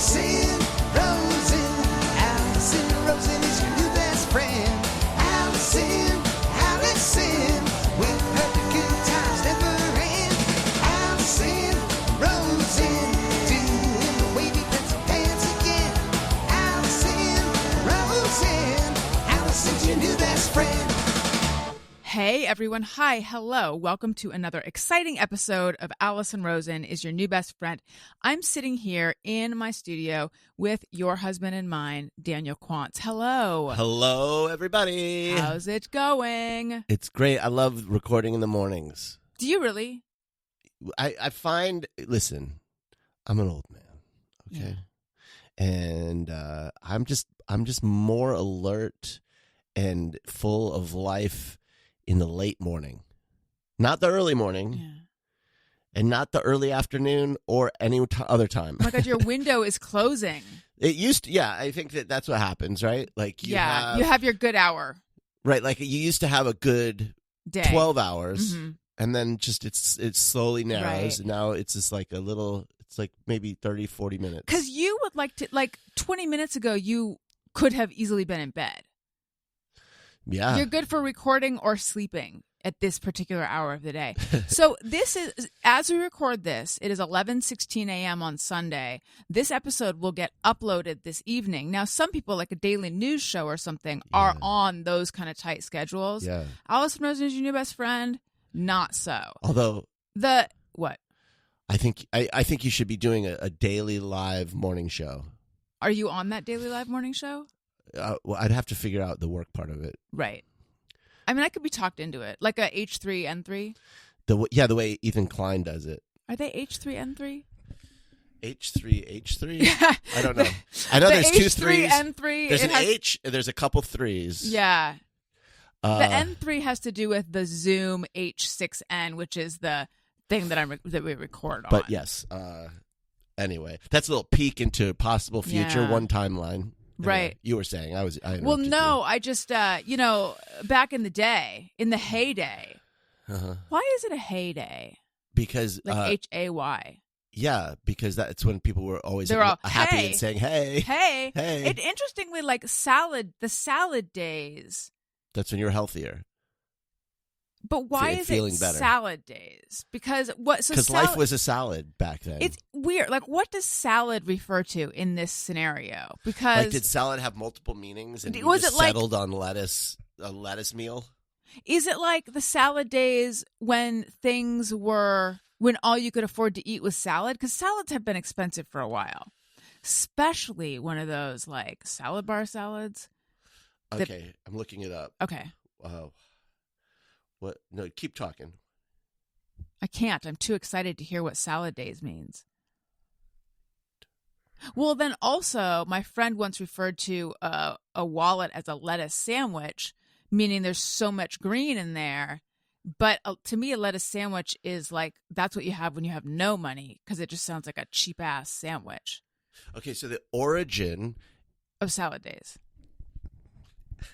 Alison Rosen is your new best friend. Alison, with her the good times never end. Alison Rosen, doing the wavy pencil dance again. Alison's your new best friend. Hey everyone, hi, hello. Welcome to another exciting episode of Alison Rosen is your new best friend. I'm sitting here in my studio with your husband and mine, Daniel Quantz. Hello. Hello, everybody. How's it going? It's great. I love recording in the mornings. Do you really? I find, listen, I'm an old man, okay? Yeah. And I'm just more alert and full of life in the late morning. Not the early morning. Yeah. And not the early afternoon or any other time. Oh my God, your window is closing. It used to, yeah, I think that's what happens, right? Like you have your good hour. Right, like you used to have a good day. 12 hours, mm-hmm. and then just it slowly narrows, right. And now it's just like it's like maybe 30, 40 minutes. Because you would like to, 20 minutes ago, you could have easily been in bed. Yeah. You're good for recording or sleeping at this particular hour of the day. So this is, as we record this, it is 11:16 a.m. on Sunday. This episode will get uploaded this evening. Now, some people, like a daily news show or something, are on those kind of tight schedules. Yeah. Alison Rosen is your new best friend. Not so. Although what? I think you should be doing a daily live morning show. Are you on that daily live morning show? Well, I'd have to figure out the work part of it. Right. I mean, I could be talked into it, like a H3N3. The way Ethan Klein does it. Are they H3N3? H3? Yeah. I don't know. I know there's two threes. N3. There's an H, and there's a couple threes. Yeah. The N3 has to do with the Zoom H6N, which is the thing that we record on. But yes. Anyway, that's a little peek into possible future one timeline. Right. You were saying well, no, I just back in the day, in the heyday. Uh-huh. Why is it a heyday? Because like HAY. Yeah, because that's when people were always happy and saying, "Hey, hey." Hey. It interestingly, like the salad days. That's when you're healthier. But why is it better. salad days? Because what? Because life was a salad back then. It's weird. Like, what does salad refer to in this scenario? Because did salad have multiple meanings? And was just it settled on lettuce, a lettuce meal? Is it like the salad days when when all you could afford to eat was salad? Because salads have been expensive for a while, especially one of those like salad bar salads. Okay, I'm looking it up. Okay. Wow. What? No, keep talking. I can't. I'm too excited to hear what salad days means. Well, then also, my friend once referred to a wallet as a lettuce sandwich, meaning there's so much green in there. But to me, a lettuce sandwich is like, that's what you have when you have no money, because it just sounds like a cheap-ass sandwich. Okay, so the origin of salad days.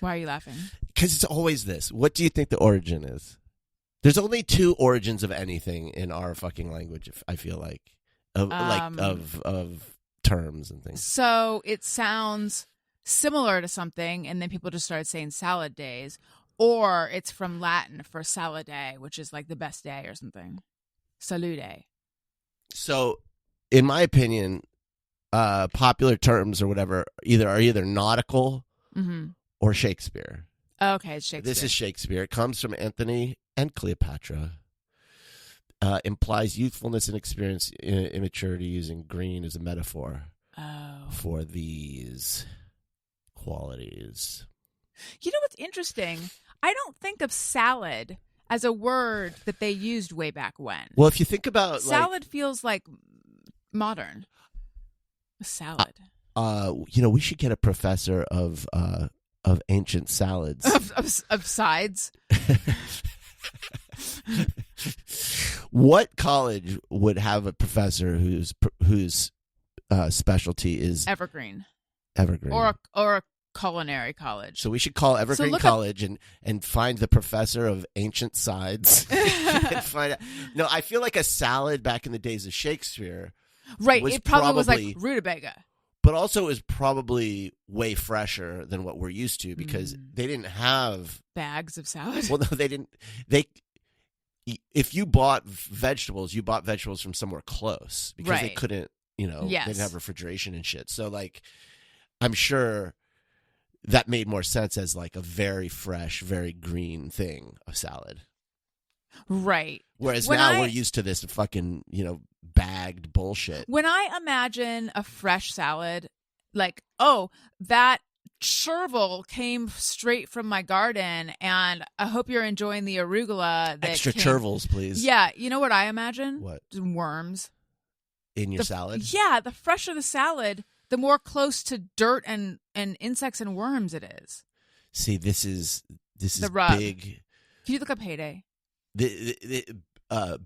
Why are you laughing? Because it's always this. What do you think the origin is? There's only two origins of anything in our fucking language, I feel like. Of terms and things. So it sounds similar to something, and then people just started saying salad days. Or it's from Latin for salade, which is like the best day or something. Salude. So, in my opinion, popular terms or whatever are either nautical or Shakespeare. Okay, it's Shakespeare. This is Shakespeare. It comes from Antony and Cleopatra. Implies youthfulness and experience, immaturity, using green as a metaphor for these qualities. You know what's interesting? I don't think of salad as a word that they used way back when. Well, if you think about salad feels like modern. A salad. We should get a professor of ancient salads. Of sides. What college would have a professor whose specialty is evergreen, or a culinary college? So we should call Evergreen College and find the professor of ancient sides. And find out. No, I feel like a salad back in the days of Shakespeare. Right, it probably was like rutabaga. but also is probably way fresher than what we're used to because they didn't have bags of salad. Well, no, they didn't. If you bought vegetables, you bought vegetables from somewhere close because they couldn't, they didn't have refrigeration and shit. So, like, I'm sure that made more sense as like a very fresh, very green thing of salad. Right. Whereas now we're used to this fucking, bagged bullshit. When I imagine a fresh salad, like, oh, that chervil came straight from my garden, and I hope you're enjoying the arugula. Extra chervils, please. Yeah. You know what I imagine? What? Worms. In your salad? Yeah. The fresher the salad, the more close to dirt and insects and worms it is. See, this is the rub. big. Can you look up Heyday? The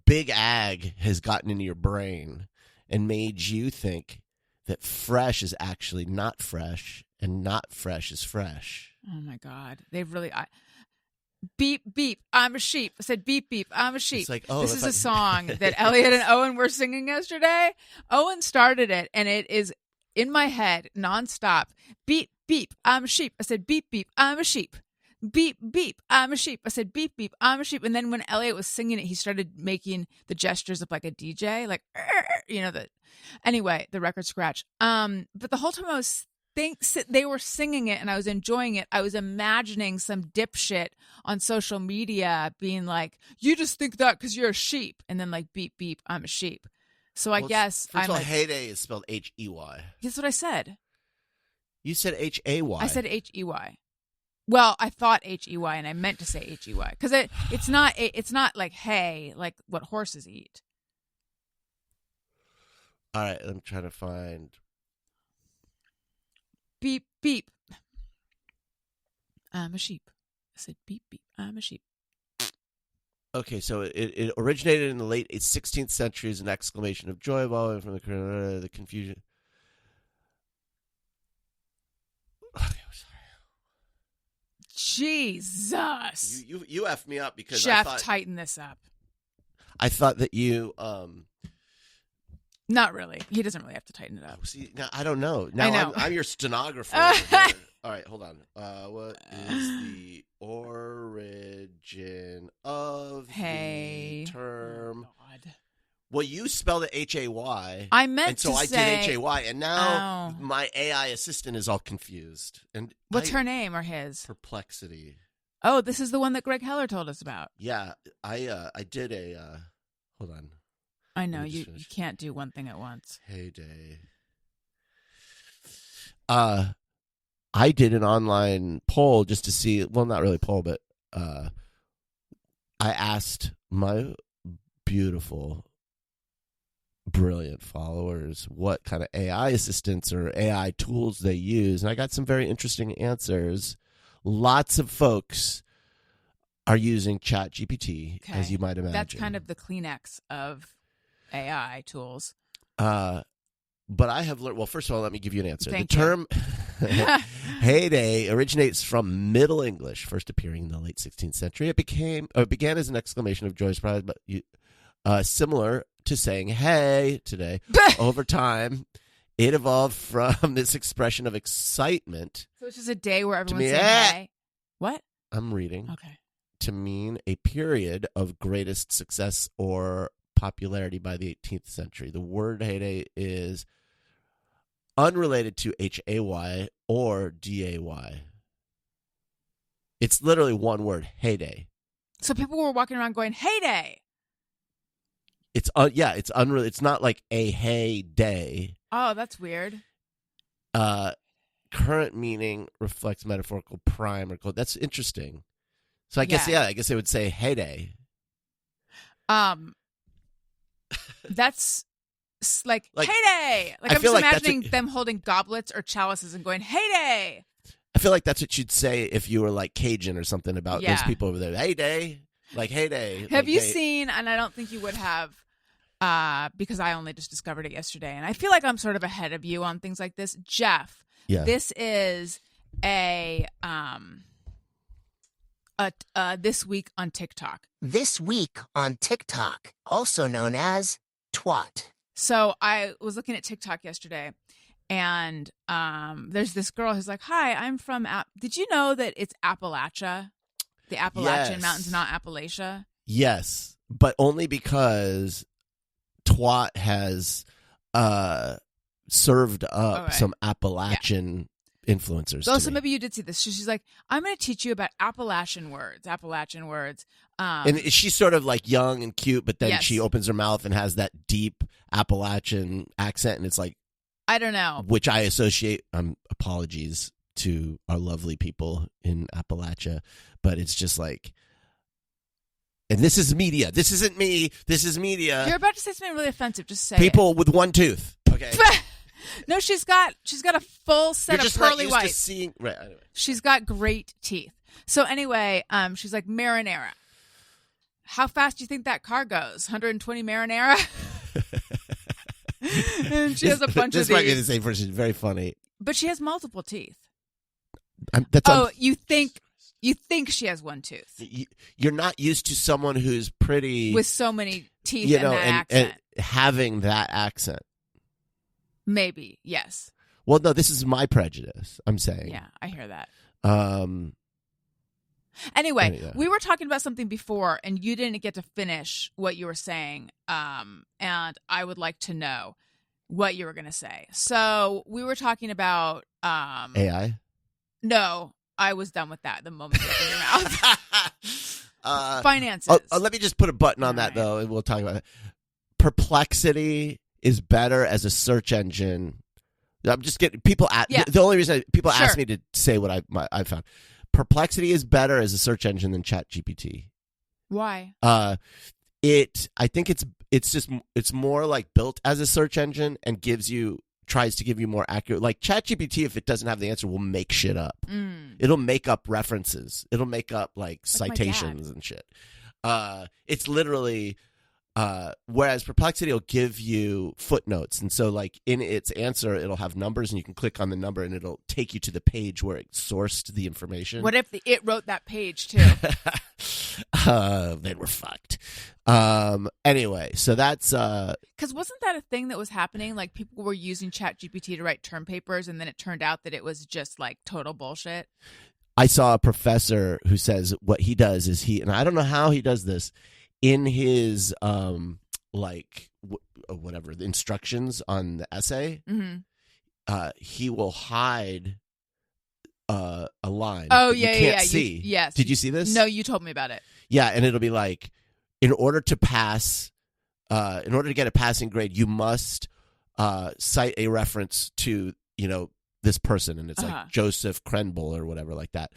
big ag has gotten into your brain and made you think that fresh is actually not fresh and not fresh is fresh. Oh my God. They've really, beep, beep, I'm a sheep. I said, beep, beep, I'm a sheep. It's like, this is a song that Elliot and Owen were singing yesterday. Owen started it, and it is in my head nonstop. Beep, beep, I'm a sheep. I said, beep, beep, I'm a sheep. Beep, beep, I'm a sheep. I said, beep, beep, I'm a sheep. And then when Elliot was singing it, he started making the gestures of like a DJ, like, anyway, the record scratch. But the whole time I was they were singing it and I was enjoying it, I was imagining some dipshit on social media being like, you just think that because you're a sheep. And then like, beep, beep, I'm a sheep. So I guess first I'm of all, like, Heyday is spelled H-E-Y. That's what I said. You said H-A-Y. I said H-E-Y. Well, I thought H-E-Y and I meant to say H-E-Y because it's not like hay, like what horses eat. All right, I'm trying to find. Beep, beep. I'm a sheep. I said, beep, beep. I'm a sheep. Okay, so it originated in the late 16th century as an exclamation of joy evolving from the confusion. Okay, I'm sorry. Jesus. You effed me up because Jeff, tighten this up. I thought that you Not really. He doesn't really have to tighten it up. See, now I don't know. Now I know. I'm your stenographer. Over here. All right, hold on. What is the origin of the term? Oh, God. Well, you spelled it H-A-Y. I meant and so to I say, did H-A-Y, and now my AI assistant is all confused. And what's her name or his? Perplexity. Oh, this is the one that Greg Heller told us about. Yeah, I did a. Hold on. I know you can't do one thing at once. Heyday. I did an online poll just to see. Well, not really poll, but I asked my beautiful, brilliant followers what kind of AI assistants or AI tools they use, and I got some very interesting answers. Lots of folks are using ChatGPT, as you might imagine. That's kind of the Kleenex of AI tools. But I have learned. Well, first of all, let me give you an answer. Thank the term "heyday" originates from Middle English, first appearing in the late 16th century. It began as an exclamation of joy, surprise, but similar to saying "hey" today. Over time, it evolved from this expression of excitement. So it's just a day where everyone's saying "hey." What? I'm reading. Okay. To mean a period of greatest success or popularity by the 18th century. The word heyday is unrelated to H-A-Y or D-A-Y. It's literally one word, heyday. So people were walking around going, heyday. It's unrelated. It's not like a heyday. Oh, that's weird. Current meaning reflects metaphorical prime or code. That's interesting. So I guess they would say heyday. That's like heyday. Like I'm just imagining them holding goblets or chalices and going heyday. I feel like that's what you'd say if you were like Cajun or something about those people over there. Heyday, like heyday. Have you seen? And I don't think you would have, because I only just discovered it yesterday, and I feel like I'm sort of ahead of you on things like this, Jeff. Yeah. This is a this week on TikTok. This week on TikTok, also known as twat. So I was looking at TikTok yesterday, And there's this girl who's like, "Hi, I'm from Did you know that it's Appalachia? The Appalachian Yes. Mountains, not Appalachia?" Yes, but only because Twat has served up Okay. some Appalachian influencers. Oh, to so me. maybe you did see this. She's like, "I'm going to teach you about Appalachian words." And she's sort of like young and cute, but then Yes. she opens her mouth and has that deep Appalachian accent, and it's like, I don't know. which I associate. Apologies to our lovely people in Appalachia, but it's just like, and this is media. This isn't me. This is media. You're about to say something really offensive. Just say People with one tooth. Okay. it. No, she's got a full set You're of just not pearly used to whites. seeing. Right. Anyway. She's got great teeth. So anyway, she's like, "Marinara. How fast do you think that car goes? 120 marinara?" And she has a bunch This of might be the these. same person. Very funny. But she has multiple teeth. That's You think she has one tooth you're not used to someone who's pretty, with so many teeth you and know, that and accent. having that accent. Maybe, yes. Well, no, this is my prejudice. I'm saying. Yeah, I hear that. Anyway, Anyway, we were talking about something before, and you didn't get to finish what you were saying. And I would like to know what you were going to say. So we were talking about AI. No, I was done with that the moment you opened your mouth. Finances. Let me just put a button on that, Right. though, and we'll talk about it. Perplexity is better as a search engine. I'm just getting people at Yeah. the only reason people Sure. ask me to say what I found. Perplexity is better as a search engine than ChatGPT. Why? I think it's more like built as a search engine and tries to give you more accurate. Like ChatGPT, if it doesn't have the answer, will make shit up. It'll make up references. It'll make up like my citations and shit. It's literally. Whereas Perplexity will give you footnotes, and so like in its answer, it'll have numbers, and you can click on the number, and it'll take you to the page where it sourced the information. What if it wrote that page too? They were fucked. Anyway, so that's Because wasn't that a thing that was happening? Like people were using ChatGPT to write term papers, and then it turned out that it was just like total bullshit. I saw a professor who says what he does is and I don't know how he does this, in his whatever the instructions on the essay, he will hide a line. Oh, that yeah, you can't yeah. see. Yes. Did you see this? No, you told me about it. Yeah, and it'll be like, in order to get a passing grade, you must cite a reference to this person, and it's like Joseph Krenbel or whatever like that.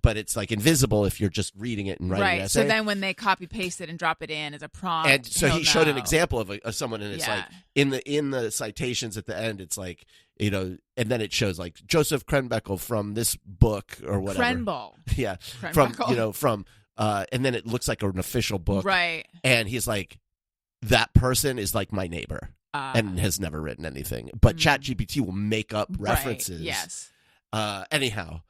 But it's like invisible if you're just reading it and writing an essay. So then when they copy paste it and drop it in as a prompt, And so he showed an know. example of someone, and it's like in the citations at the end, it's like and then it shows like Joseph Krenbeckel from this book or whatever. Krenbel. Yeah, Krenbeckel. from and then it looks like an official book, Right. And he's like, that person is like my neighbor. And has never written anything, but ChatGPT will make up references. Right, yes. Anyhow.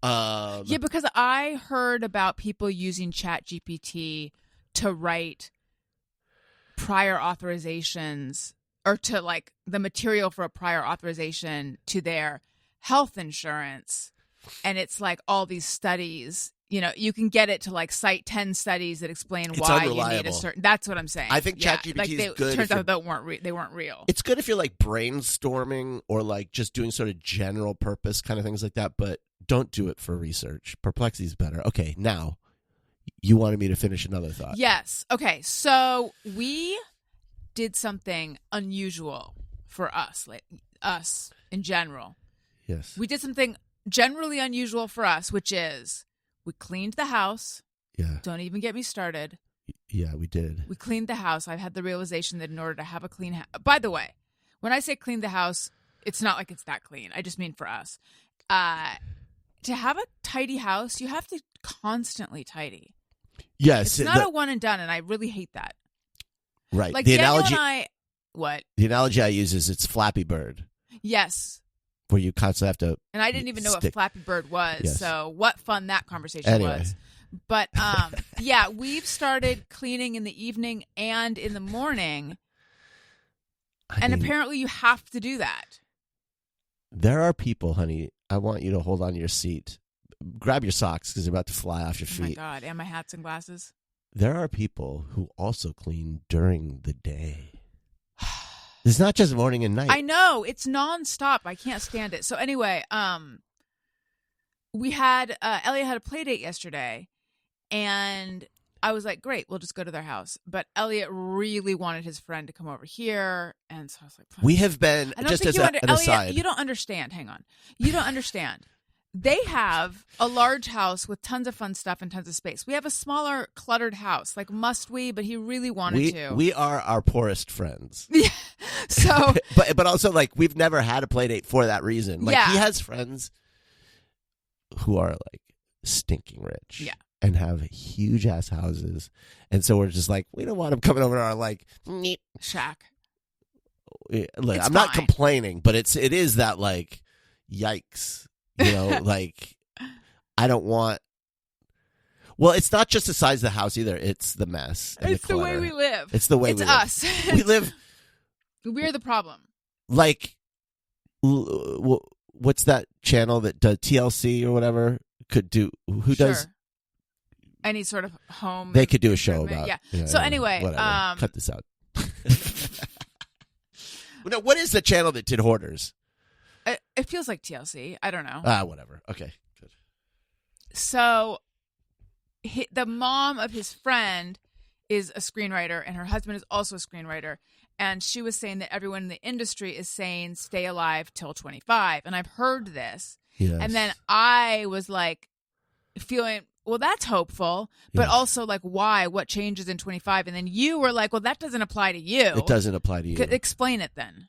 Yeah, because I heard about people using ChatGPT to write prior authorizations or to like the material for a prior authorization to their health insurance. And it's like all these studies. You can get it to like cite 10 studies that explain It's why unreliable. you need a certain. That's what I'm saying. I think ChatGPT like is good. Turns out they weren't real. It's good if you're like brainstorming or like just doing sort of general purpose kind of things like that, but don't do it for research. Perplexity is better. Okay, now you wanted me to finish another thought. Yes. Okay. So we did something unusual for us, like us in general. Yes. We did something generally unusual for us, which is we cleaned the house. Yeah. Don't even get me started. Yeah, we did. We cleaned the house. I've had the realization that in order to have a clean house, by the way, when I say clean the house, it's not like it's that clean. I just mean for us. To have a tidy house, you have to constantly tidy. Yes. It's not a one and done, and I really hate that. Right. Like the Daniel analogy. and I, what? The analogy I use is it's Flappy Bird, Yes. where you constantly have to. And I didn't even know what Stick. Flappy Bird was. Yes. So what fun that conversation Anyway. was. But yeah, we've started cleaning in the evening and in the morning. And apparently you have to do that. There are people, honey, I want you to hold on to your seat. Grab your socks because they're about to fly off your Oh my feet. God. And my hats and glasses. There are people who also clean during the day. It's not just morning and night. I know. It's nonstop. I can't stand it. So anyway, we had, Elliot had a play date yesterday, and I was like, great, we'll just go to their house. But Elliot really wanted his friend to come over here. And so I was like, fine. We have been, I don't just think as an Elliot, aside. you don't understand. Hang on. You don't understand. They have a large house with tons of fun stuff and tons of space. We have a smaller, cluttered house. Like, must we? But he really wanted to. We are our poorest friends. Yeah. So, but also, like, we've never had a play date for that reason. Like, Yeah. he has friends who are, like, stinking rich. Yeah. And have huge ass houses. And so we're just like, we don't want him coming over to our, like, neat. shack. Look, It's I'm not fine. complaining, but it is that, like, yikes. You know, like, I don't want. Well, it's not just the size of the house either. It's the mess. And It's the way clutter. we live. It's the way It's we live. us. We live We're the problem. like, what's that channel that does TLC or whatever could do? Who does? Sure. Any sort of home. They could do a show improvement. about. Yeah. So anyway, whatever. Cut this out. No, what is the channel that did Hoarders? it feels like TLC. I don't know. Whatever. Okay, good. So the mom of his friend is a screenwriter, and her husband is also a screenwriter. And she was saying that everyone in the industry is saying stay alive till 25. And I've heard this. Yes. And then I was like feeling, well, that's hopeful. But Yeah. also like, why? What changes in 25? And then you were like, well, that doesn't apply to you. It doesn't apply to you. Explain it then.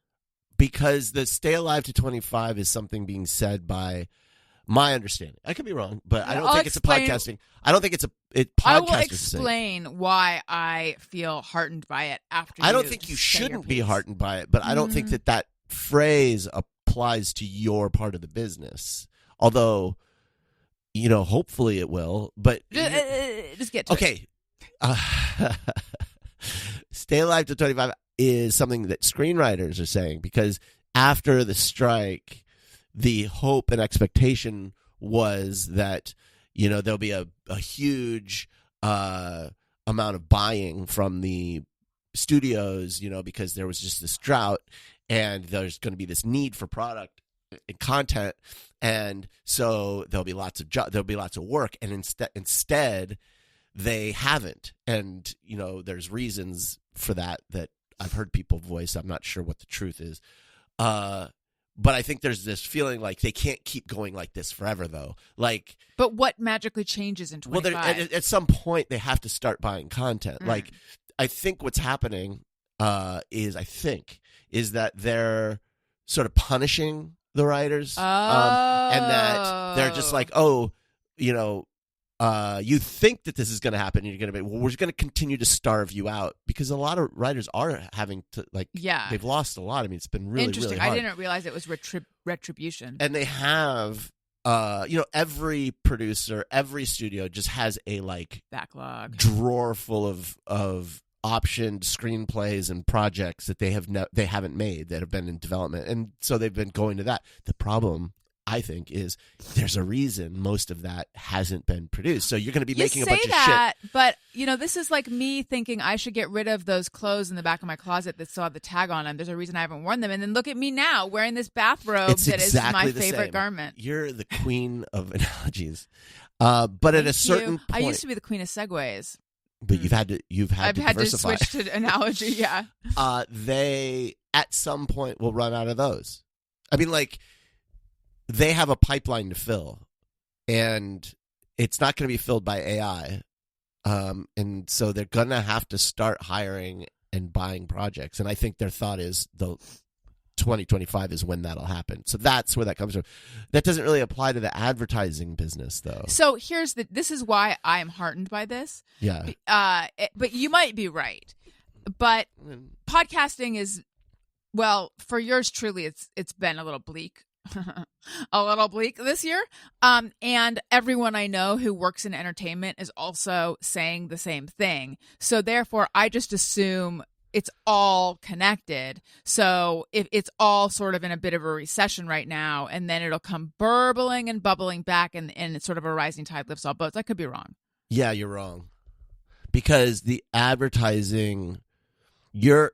Because the stay alive to 25 is something being said by my understanding. I could be wrong, but I don't I'll think it's a explain- podcasting. I don't think it's I will podcasters saying. explain why I feel heartened by it after I don't think you say your shouldn't be piece. heartened by it, but I don't think that phrase applies to your part of the business. Although, you know, hopefully it will. But Just get to it. okay, stay alive to 25 is something that screenwriters are saying, because after the strike, the hope and expectation was that, you know, there'll be a huge amount of buying from the studios, you know, because there was just this drought and there's going to be this need for product and content, and so there'll be lots of there'll be lots of work, and instead they haven't, and you know, there's reasons for that I've heard people voice. I'm not sure what the truth is. But I think there's this feeling like they can't keep going like this forever, though. Like, But what magically changes in 25? well, at some point they have to start buying content. Like, I think what's happening is that they're sort of punishing the writers, and that they're just like, oh, you know, you think that this is going to happen, and you're going to be, well, we're going to continue to starve you out, because a lot of writers are having to, like, Yeah. they've lost a lot. I mean, it's been really, Interesting. really hard. I didn't realize it was retribution. And they have, you know, every producer, every studio just has a, like, Backlog. drawer full of optioned screenplays and projects that they haven't made, that have been in development, and so they've been going to that. The problem, I think, is there's a reason most of that hasn't been produced. So you're going to be making a bunch of shit. But you know, this is like me thinking I should get rid of those clothes in the back of my closet that still have the tag on them. There's a reason I haven't worn them, and then look at me now wearing this bathrobe It's that exactly is my the favorite same. garment. You're the queen of analogies, but at a certain point, I used to be the queen of segues. but you've had to I've had to diversify. switch to analogy. Yeah. They at some point will run out of those. I mean, like, they have a pipeline to fill, and it's not going to be filled by AI. And so they're going to have to start hiring and buying projects. And I think their thought is 2025 is when that'll happen. So that's where that comes from. That doesn't really apply to the advertising business, though. So this is why I am heartened by this. Yeah. But you might be right. But podcasting is, well, for yours truly, it's been a little bleak. A little bleak this year. And everyone I know who works in entertainment is also saying the same thing. So therefore, I just assume it's all connected. So if it's all sort of in a bit of a recession right now, and then it'll come burbling and bubbling back, and it's sort of a rising tide lifts all boats. I could be wrong. Yeah, you're wrong. Because the advertising, your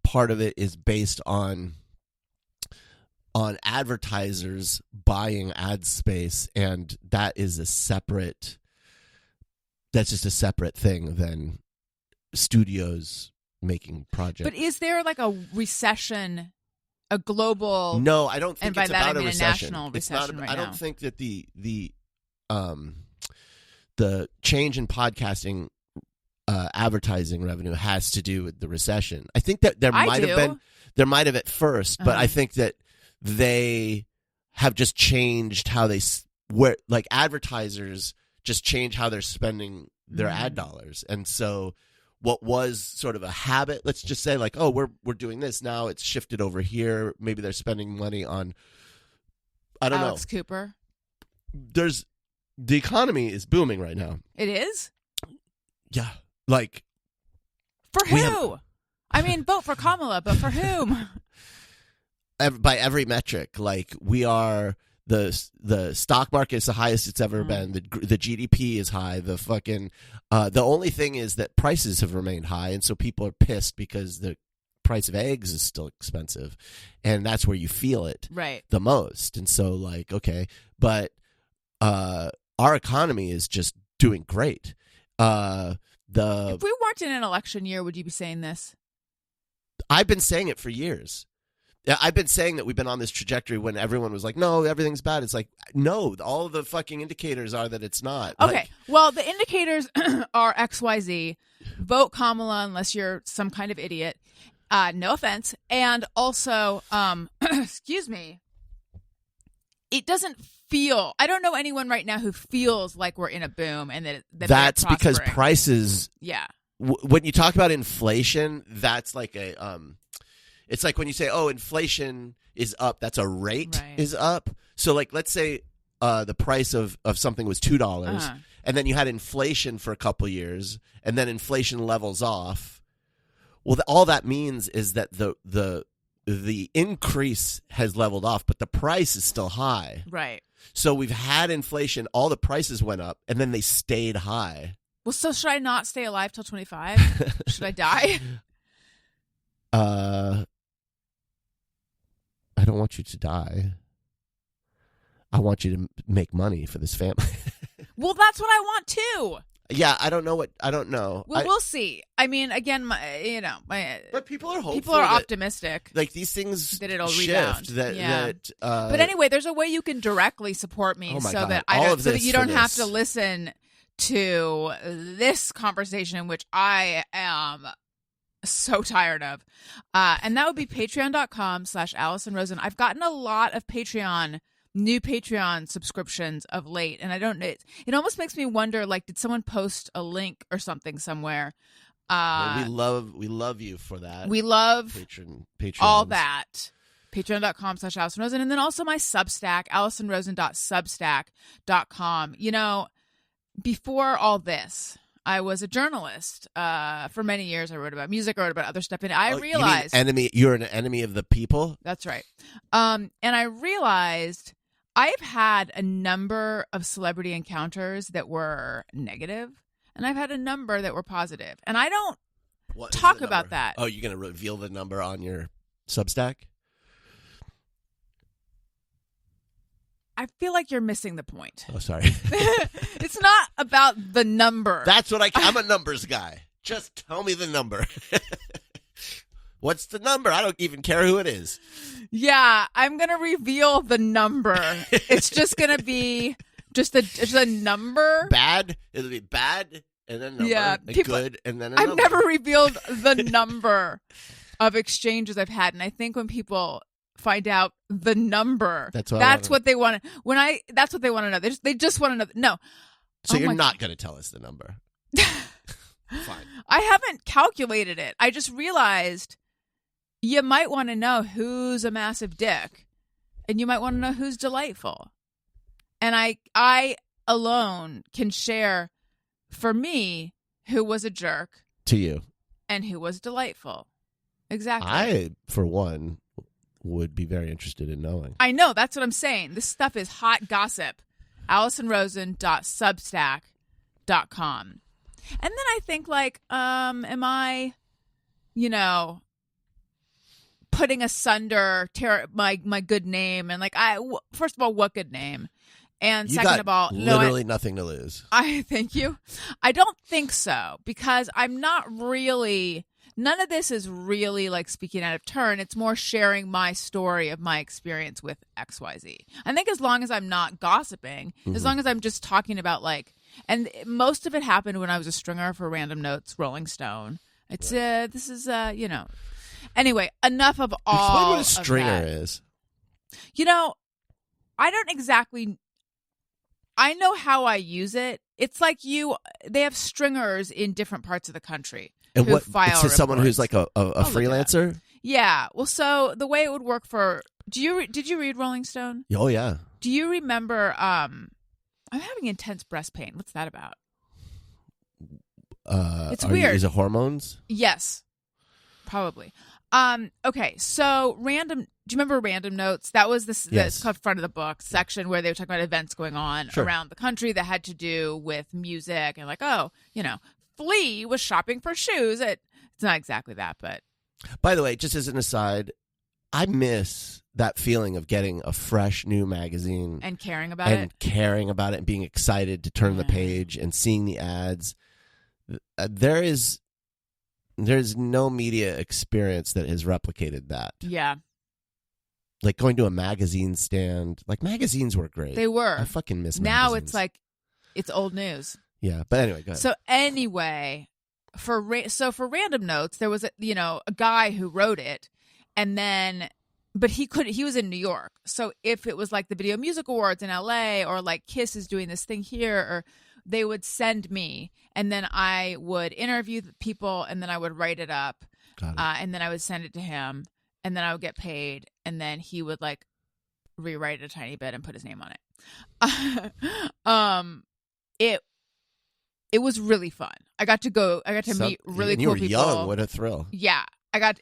part of it is based on advertisers buying ad space, and that's just a separate thing than studios making projects. But is there like a recession, a global? No, I don't think and by it's that about I mean a a recession. national It's recession not. right I now. don't think that the change in podcasting advertising revenue has to do with the recession. I think that there might have at first, but I think that they have just changed how they advertisers just change how they're spending their ad dollars. And so what was sort of a habit, let's just say like, oh, we're doing this now, it's shifted over here. Maybe they're spending money on, I don't Alex know. Cooper. The economy is booming right now. It is? Yeah. Like, for who? I mean, vote for Kamala, but for whom? By every metric, like we are, the stock market is the highest it's ever been. The GDP is high. The fucking the only thing is that prices have remained high, and so people are pissed because the price of eggs is still expensive, and that's where you feel it the most. And so, like, okay, but our economy is just doing great. If we weren't in an election year, would you be saying this? I've been saying it for years. I've been saying that we've been on this trajectory when everyone was like, no, everything's bad. It's like, no, all of the fucking indicators are that it's not. Okay. Well, the indicators are XYZ. Vote Kamala unless you're some kind of idiot. No offense. And also, excuse me, it doesn't feel, I don't know anyone right now who feels like we're in a boom and that that's they're because prospering. prices. Yeah. When you talk about inflation, that's like it's like when you say, oh, inflation is up, that's a rate is up. So like, let's say the price of something was $2 and then you had inflation for a couple years and then inflation levels off. Well, all that means is that the increase has leveled off, but the price is still high. Right. So we've had inflation, all the prices went up and then they stayed high. Well, so should I not stay alive till 25? Should I die? I don't want you to die. I want you to make money for this family. Well, that's what I want too. Yeah, I don't know. Well, we'll see. I mean, again, but people are hopeful. People are optimistic. Like these things that it'll shift. rebound. But anyway, there's a way you can directly support me so that you don't have to listen to this conversation, which I am so tired of. And that would be patreon.com/Alison Rosen. I've gotten a lot of new Patreon subscriptions of late, and I don't know. It almost makes me wonder, like, did someone post a link or something somewhere? Well, we love you for that. We love Patreon, all that. Patreon.com/Alison Rosen. And then also my Substack, AlisonRosen.substack.com. You know, before all this, I was a journalist for many years. I wrote about music, I wrote about other stuff. And I realized... You're an enemy of the people? That's right. And I realized I've had a number of celebrity encounters that were negative, and I've had a number that were positive. And I don't talk about that. Oh, you're going to reveal the number on your Substack? I feel like you're missing the point. Oh, sorry. It's not about the number. That's what I'm a numbers guy. Just tell me the number. What's the number? I don't even care who it is. Yeah, I'm going to reveal the number. It's just going to be just a number. Bad. It'll be bad and then number. Yeah, good and then a number. I've never revealed the number of exchanges I've had. And I think when people find out the number, that's what they want. That's what they want to know. They just want to know. No. So you're not going to tell us the number. Fine. I haven't calculated it. I just realized you might want to know who's a massive dick, and you might want to know who's delightful. And I alone can share, for me, who was a jerk to you. and who was delightful. Exactly. I, for one, would be very interested in knowing. I know. That's what I'm saying. This stuff is hot gossip. AlisonRosen.substack.com. And then I think, like, am I, putting asunder my good name? And, like, first of all, what good name? And You second got of all, literally nothing to lose. I thank you. I don't think so, because I'm not really. None of this is really like speaking out of turn. It's more sharing my story of my experience with XYZ. I think as long as I'm not gossiping, as long as I'm just talking about and most of it happened when I was a stringer for Random Notes, Rolling Stone. It's this is Anyway, enough of all. Explain what a stringer is. I don't exactly. I know how I use it. It's like they have stringers in different parts of the country. And who what? file It's just someone reports. who's like a freelancer. Yeah. Well, so the way it would work for did you read Rolling Stone? Oh yeah. Do you remember? I'm having intense breast pain. What's that about? It's weird. Is it hormones? Yes, probably. Okay. So do you remember Random Notes? That was this Yes. called front of the book section where they were talking about events going on Sure. around the country that had to do with music and Flea was shopping for shoes. It's not exactly that, but. By the way, just as an aside, I miss that feeling of getting a fresh new magazine And caring about it. caring about it and being excited to turn the page and seeing the ads. There's no media experience that has replicated that. Yeah. Like going to a magazine stand. Like magazines were great. They were. I fucking miss Now magazines. it's like, it's old news. Yeah, but anyway, go ahead. So anyway, for Random Notes, there was a guy who wrote it, and then, but he was in New York. So if it was like the Video Music Awards in LA, or like Kiss is doing this thing here, or they would send me, and then I would interview the people, and then I would write it up, Got it. and then I would send it to him, and then I would get paid, and then he would like rewrite it a tiny bit and put his name on it. It was really fun. I got to meet really and cool you were people. young. What a thrill. Yeah. I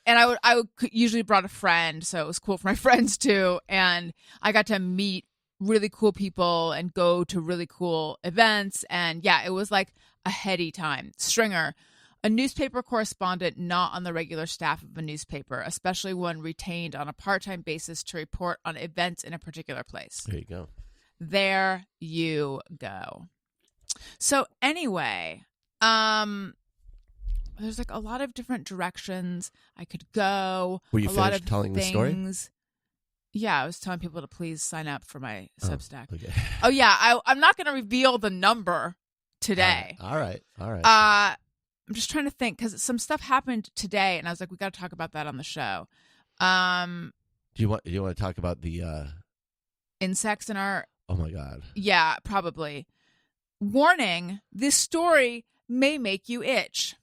would usually brought a friend, so it was cool for my friends too. And I got to meet really cool people and go to really cool events. And yeah, it was like a heady time. Stringer, a newspaper correspondent not on the regular staff of a newspaper, especially one retained on a part-time basis to report on events in a particular place. There you go. There you go. So anyway, there's like a lot of different directions I could go. Were you a lot finished of telling the story? Yeah, I was telling people to please sign up for my Substack. Okay. Oh yeah, I'm not going to reveal the number today. All right. I'm just trying to think because some stuff happened today, and I was like, we got to talk about that on the show. Do you want to talk about the Insects in our? Oh my God. Yeah, probably. Warning: this story may make you itch.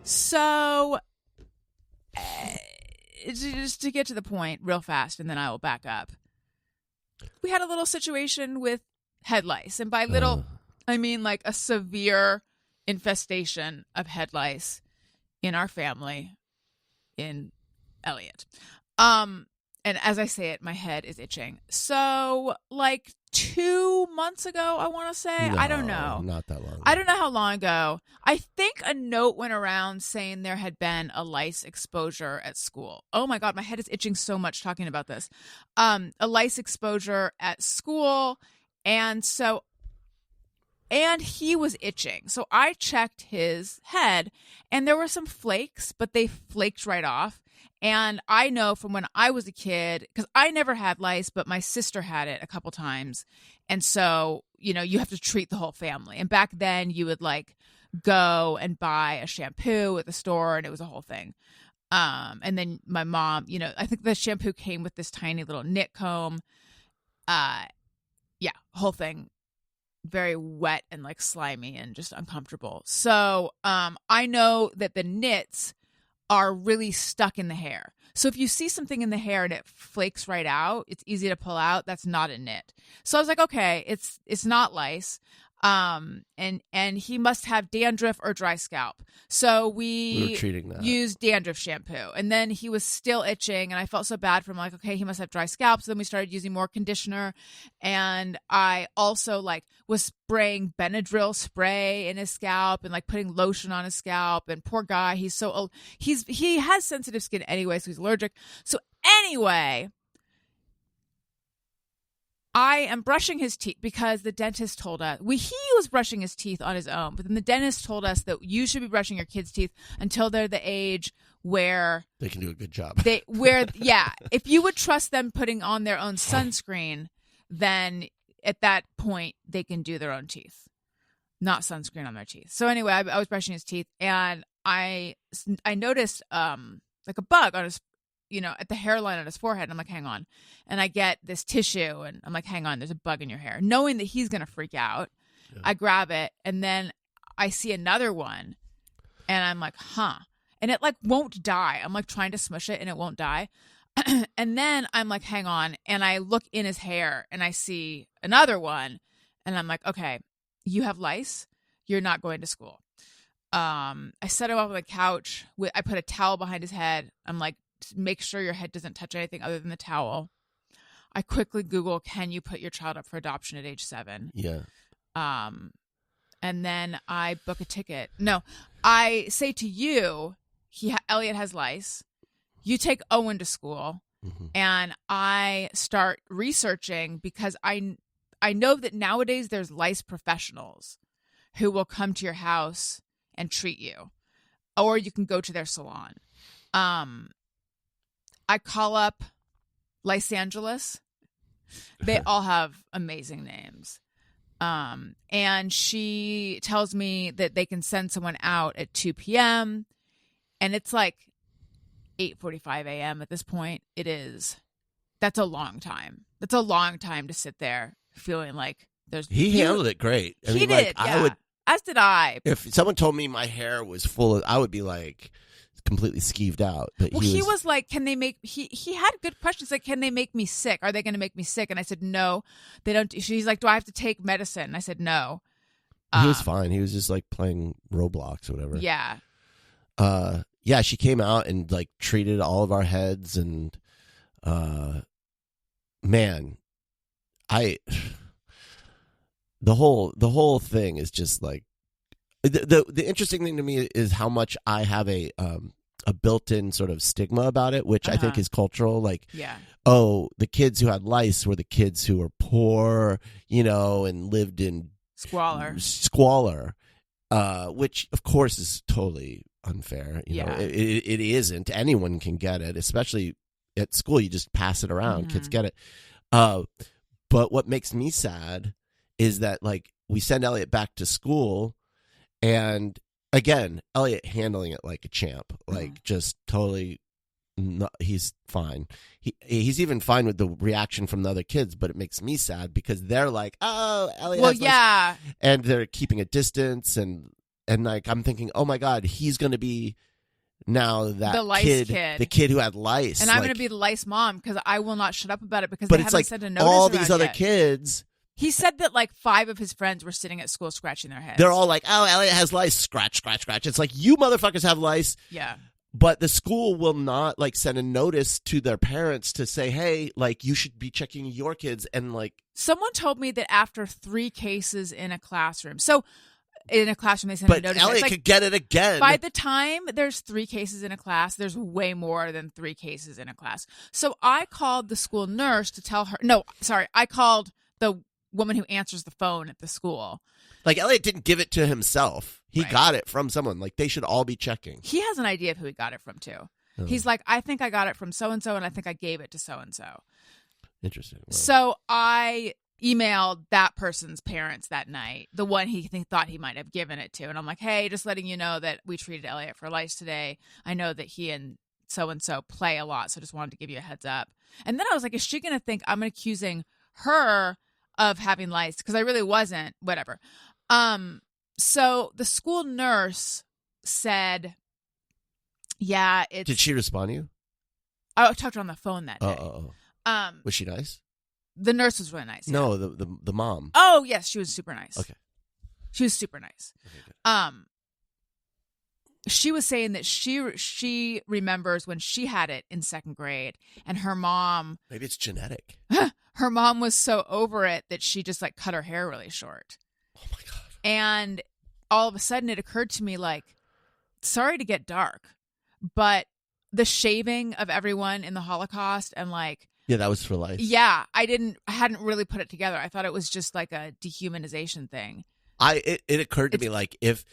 So, just to get to the point real fast, and then I will back up. We had a little situation with head lice, and by little, I mean like a severe infestation of head lice in our family in Elliott. And as I say it, my head is itching. So, like 2 months ago, I want to say. I don't know. Not that long ago. I don't know how long ago. I think a note went around saying there had been a lice exposure at school. Oh my God, my head is itching so much talking about this. A lice exposure at school. And he was itching. So I checked his head, and there were some flakes, but they flaked right off. And I know from when I was a kid, because I never had lice, but my sister had it a couple times. And so, you have to treat the whole family. And back then you would like go and buy a shampoo at the store, and it was a whole thing. And then my mom, I think the shampoo came with this tiny little knit comb. Whole thing. Very wet and like slimy and just uncomfortable. So I know that the knits are really stuck in the hair. So if you see something in the hair and it flakes right out, it's easy to pull out. That's not a nit. So I was like, okay, it's not lice. And he must have dandruff or dry scalp. So We were treating that. used dandruff shampoo, and then he was still itching, and I felt so bad for him. Like, okay, he must have dry scalp. So then we started using more conditioner, and I also like was spraying Benadryl spray in his scalp and like putting lotion on his scalp. And poor guy, he's so old. He has sensitive skin anyway, so he's allergic. So anyway, I am brushing his teeth because the dentist told us he was brushing his teeth on his own, but then the dentist told us that you should be brushing your kids' teeth until they're the age where They can do a good job. if you would trust them putting on their own sunscreen, then at that point they can do their own teeth, not sunscreen on their teeth. So anyway, I was brushing his teeth, and I noticed like a bug on his, at the hairline on his forehead. And I'm like, hang on. And I get this tissue, and I'm like, hang on, there's a bug in your hair. Knowing that he's going to freak out, Yeah. I grab it, and then I see another one, and I'm like, huh. And it like won't die. I'm like trying to smush it, and it won't die. And then I'm like, hang on. And I look in his hair, and I see another one, and I'm like, okay, you have lice. You're not going to school. I set him up on the couch. I put a towel behind his head. I'm like, make sure your head doesn't touch anything other than the towel. I quickly Google, can you put your child up for adoption at age 7? Yeah. And then I book a ticket. No, I say to you, Elliot has lice. You take Owen to school, and I start researching because I know that nowadays there's lice professionals who will come to your house and treat you, or you can go to their salon. I call up Los Angeles. They all have amazing names. And she tells me that they can send someone out at 2 p.m. And it's like 8:45 a.m. at this point. That's a long time. That's a long time to sit there feeling like He handled it great. I he mean, did, yeah. As did I. If someone told me my hair was full of, I would be like completely skeeved out. But Well, he was like, can they make, he had good questions like, can they make me sick? Are they going to make me sick? And I said, no, they don't. She's like, do I have to take medicine? And I said, no. He was fine. He was just like playing Roblox or whatever. Yeah. Yeah, she came out and like treated all of our heads, and man, the whole thing is just like the interesting thing to me is how much I have a built-in sort of stigma about it, which I think is cultural. Like, Yeah. oh, the kids who had lice were the kids who were poor, and lived in squalor, which of course is totally unfair. You know, it isn't. Anyone can get it, especially at school. You just pass it around. Kids get it. But what makes me sad is that like we send Elliot back to school, and again, Elliot handling it like a champ, like just totally. He's fine. He's even fine with the reaction from the other kids, but it makes me sad because they're like, "Oh, Elliot." Well, yeah, and they're keeping a distance, and like I'm thinking, "Oh my God, he's going to be now that the lice kid, the kid who had lice, and I'm going to be the lice mom because I will not shut up about it because but they it's haven't like sent a notice all around these other yet. kids." He said that like 5 of his friends were sitting at school scratching their heads. They're all like, "Oh, Elliot has lice. Scratch, scratch, scratch." It's like, you motherfuckers have lice. Yeah. But the school will not like send a notice to their parents to say, hey, like you should be checking your kids. And like someone told me that after 3 cases in a classroom, so in a classroom they send but a notice. Elliot like, could get it again. By the time there's 3 cases in a class, there's way more than 3 cases in a class. So I called the school nurse to tell her. No, sorry, I called the woman who answers the phone at the school. Like Elliot didn't give it to himself. He Right. got it from someone. Like they should all be checking. He has an idea of who he got it from too. Oh. He's like, I think I got it from so-and-so, and I think I gave it to so-and-so. Interesting. Wow. So I emailed that person's parents that night, the one he thought he might have given it to. And I'm like, hey, just letting you know that we treated Elliot for lice today. I know that he and so-and-so play a lot, so just wanted to give you a heads up. And then I was like, is she going to think I'm accusing her of having lice? Because I really wasn't. Whatever. So the school nurse said, yeah, it's... Did she respond to you? I talked to her on the phone that day. Was she nice? The nurse was really nice. No, the mom. Oh, yes, she was super nice. Okay. She was super nice. Okay, she was saying that she remembers when she had it in 2nd grade, and her mom. Maybe it's genetic. Her mom was so over it that she just like cut her hair really short. Oh my God. And all of a sudden it occurred to me, like, sorry to get dark, but the shaving of everyone in the Holocaust and like. Yeah, that was for life. Yeah, I hadn't really put it together. I thought it was just like a dehumanization thing. It occurred to me, like, if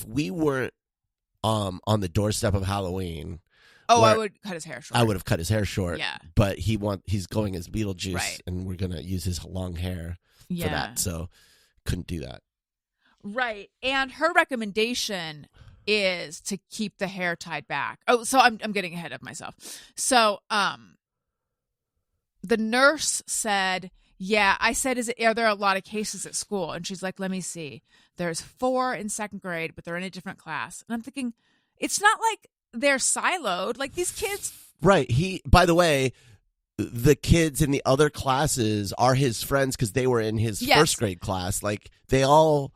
we weren't on the doorstep of Halloween. Oh, I would cut his hair short. I would have cut his hair short. Yeah. But he's going as Beetlejuice, Right. and we're gonna use his long hair for that. So couldn't do that. Right. And her recommendation is to keep the hair tied back. Oh, so I'm getting ahead of myself. So the nurse said, yeah, I said, are there a lot of cases at school? And she's like, let me see. There's 4 in 2nd grade, but they're in a different class. And I'm thinking, it's not like they're siloed. Like, these kids. Right. By the way, the kids in the other classes are his friends because they were in his first grade class. Like, they all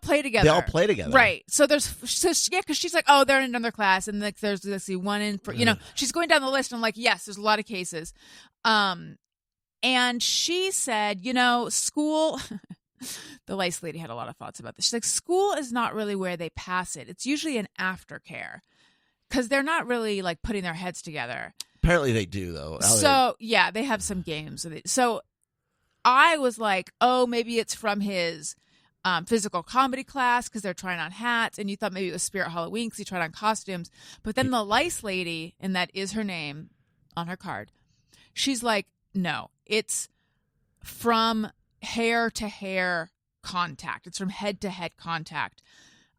play together. They all play together. Right. So because she's like, oh, they're in another class. And like, there's, let's see, one in, for, she's going down the list. And I'm like, yes, there's a lot of cases. And she said, school, the lice lady had a lot of thoughts about this. She's like, school is not really where they pass it. It's usually an aftercare because they're not really like putting their heads together. Apparently they do, though. So, yeah, they have some games with it. So I was like, oh, maybe it's from his physical comedy class because they're trying on hats. And you thought maybe it was Spirit Halloween because he tried on costumes. But then the lice lady, and that is her name on her card, she's like, no, it's from hair to hair contact. It's from head to head contact.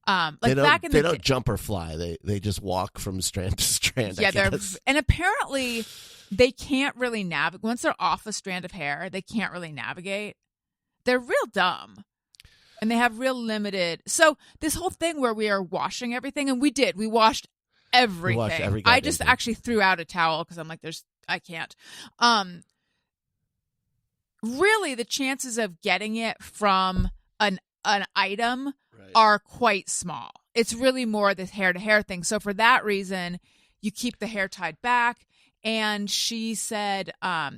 Like back in they don't jump or fly. They just walk from strand to strand. Yeah, and apparently they can't really navigate once they're off a strand of hair. They can't really navigate. They're real dumb, and they have real limited. So this whole thing where we are washing everything, and we washed everything. We washed every I just thing. actually threw out a towel because I'm like, I can't. Really, the chances of getting it from an item are quite small. It's really more this hair to hair thing. So for that reason, you keep the hair tied back. And she said,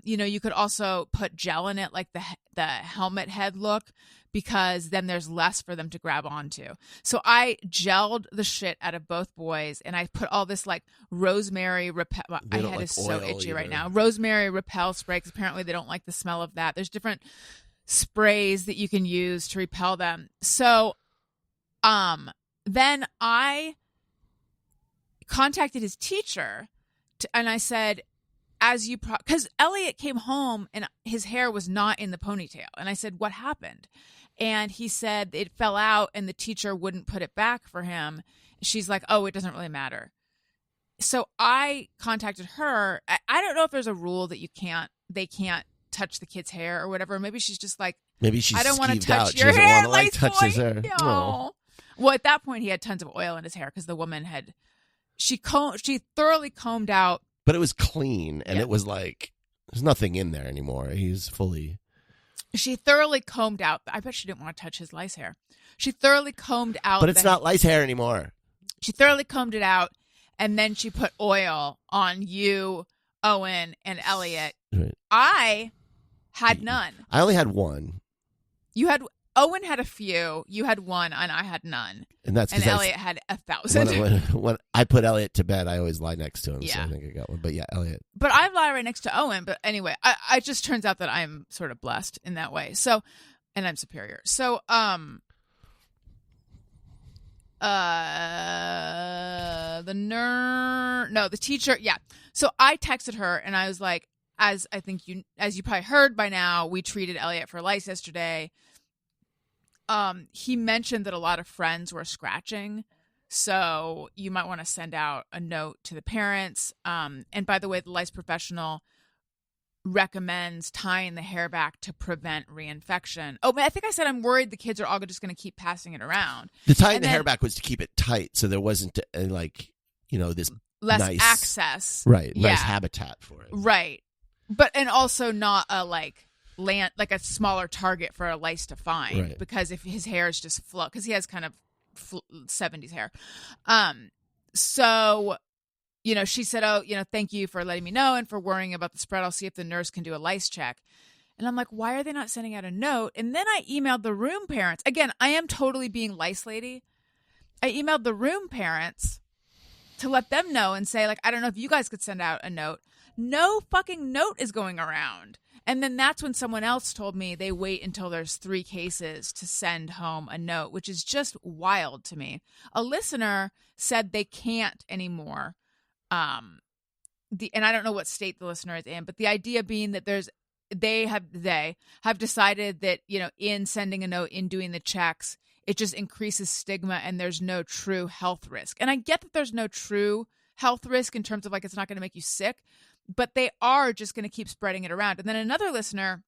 you could also put gel in it, like the helmet head look, because then there's less for them to grab onto. So I gelled the shit out of both boys, and I put all this like rosemary repel. My head is so itchy right now. Rosemary repel spray, because apparently they don't like the smell of that. There's different sprays that you can use to repel them. So then I contacted his teacher, and I said, because Elliot came home and his hair was not in the ponytail. And I said, what happened? And he said it fell out and the teacher wouldn't put it back for him. She's like, oh, it doesn't really matter. So I contacted her. I don't know if there's a rule that they can't touch the kid's hair or whatever. Maybe she's just like, I don't want to touch your hair. She doesn't touch his hair. No. Well, at that point he had tons of oil in his hair because the woman she thoroughly combed out. But it was clean, and it was like, there's nothing in there anymore. He's fully. She thoroughly combed out. I bet she didn't want to touch his lice hair. She thoroughly combed out. But it's not lice hair anymore. She thoroughly combed it out, and then she put oil on you, Owen, and Elliot. Right. I had none. I only had one. Owen had a few, you had one, and I had none. And Elliot had 1,000. When I put Elliot to bed, I always lie next to him. Yeah. So I think I got one. But yeah, Elliot. But I lie right next to Owen. But anyway, it just turns out that I'm sort of blessed in that way. So, and I'm superior. So, the teacher. Yeah. So I texted her and I was like, as you probably heard by now, we treated Elliot for lice yesterday. He mentioned that a lot of friends were scratching, so you might want to send out a note to the parents. And by the way, the lice professional recommends tying the hair back to prevent reinfection. Oh, but I think I said I'm worried the kids are all just going to keep passing it around. The tying the hair back was to keep it tight, so there wasn't this less nice access. Right. Yeah. Nice habitat for it. Right. But and also not a land like a smaller target for a lice to find, Right. because if his hair is just because he has kind of 70s hair. So, she said, "Oh, thank you for letting me know and for worrying about the spread. I'll see if the nurse can do a lice check." And I'm like, why are they not sending out a note? And then I emailed the room parents. Again, I am totally being lice lady. I emailed the room parents to let them know and say, I don't know if you guys could send out a note. No fucking note is going around. And then that's when someone else told me they wait until there's 3 cases to send home a note, which is just wild to me. A listener said they can't anymore. And I don't know what state the listener is in, but the idea being that they have decided that, in sending a note, in doing the checks, it just increases stigma and there's no true health risk. And I get that there's no true health risk in terms of it's not going to make you sick, but they are just going to keep spreading it around. And then another listener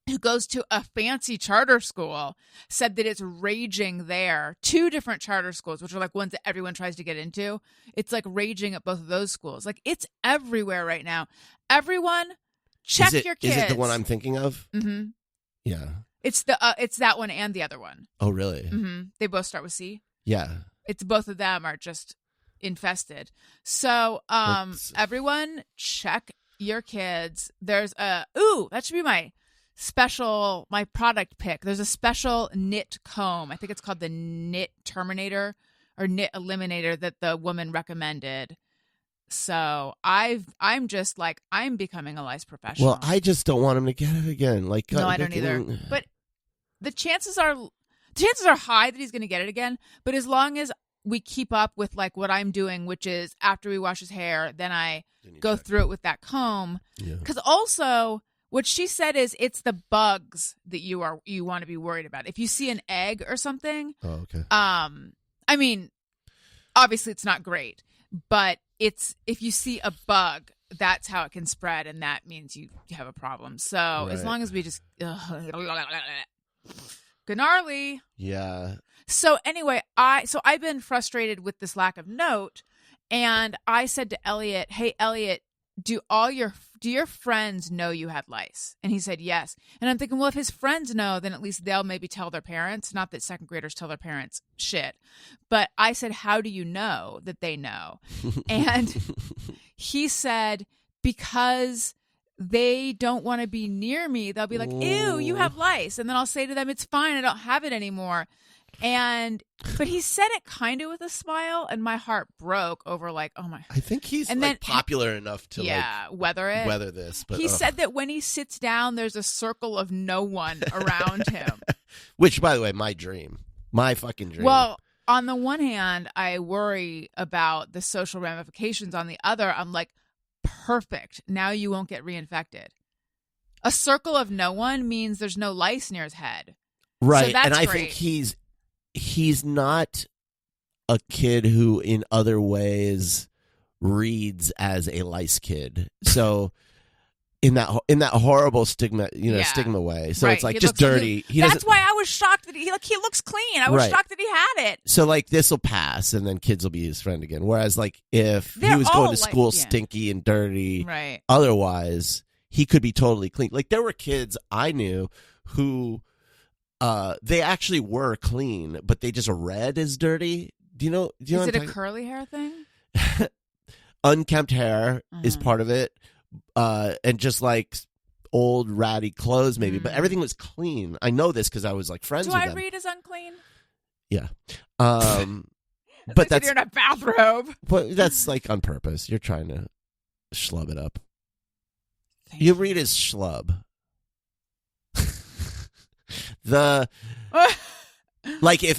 who goes to a fancy charter school said that it's raging there. 2 different charter schools, which are ones that everyone tries to get into. It's raging at both of those schools. It's everywhere right now. Everyone, check your kids. Is it the one I'm thinking of? Mm-hmm. Yeah. It's that one and the other one. Oh, really? Mm-hmm. They both start with C. Yeah. It's both of them are just infested. So, everyone check your kids. There's that should be my product pick. There's a special knit comb. I think it's called the Knit Terminator or Knit Eliminator that the woman recommended. So I'm just I'm becoming a lice professional. Well, I just don't want him to get it again. No, I don't either. But the chances are high that he's going to get it again. But as long as we keep up with what I'm doing, which is after we wash his hair, then I go through it with that comb. Because also what she said is it's the bugs that you want to be worried about. If you see an egg or something, okay. I mean, obviously it's not great, but if you see a bug, that's how it can spread, and that means you have a problem. So as long as we just gnarly. Yeah. So anyway, I've been frustrated with this lack of note, and I said to Elliot, "Hey Elliot, do your friends know you had lice?" And he said yes. And I'm thinking, well, if his friends know, then at least they'll maybe tell their parents. Not that 2nd graders tell their parents shit. But I said, how do you know that they know? And he said, because they don't want to be near me. They'll be like, ew, you have lice. And then I'll say to them, it's fine, I don't have it anymore. But he said it kind of with a smile, and my heart broke over oh my. I think he's popular enough to weather this. But he said that when he sits down, there's a circle of no one around him. Which, by the way, my fucking dream. Well, on the one hand, I worry about the social ramifications. On the other, I'm like, perfect. Now you won't get reinfected. A circle of no one means there's no lice near his head. Right, so that's and I great. think he's not a kid who in other ways reads as a lice kid. So in that horrible stigma way. So right. it's just dirty. That's why I was shocked that he looks clean. I was shocked that he had it. So this will pass and then kids will be his friend again. Whereas if he was going to school stinky and dirty, right. Otherwise he could be totally clean. There were kids I knew who they actually were clean, but they just read as dirty. Do you know? Is it a curly hair thing? Unkempt hair is part of it, and just old ratty clothes maybe, but everything was clean. I know this because I was friends with them. Do I read as unclean? Yeah, but that's you're in a bathrobe. But that's on purpose. You're trying to schlub it up. You read as schlub.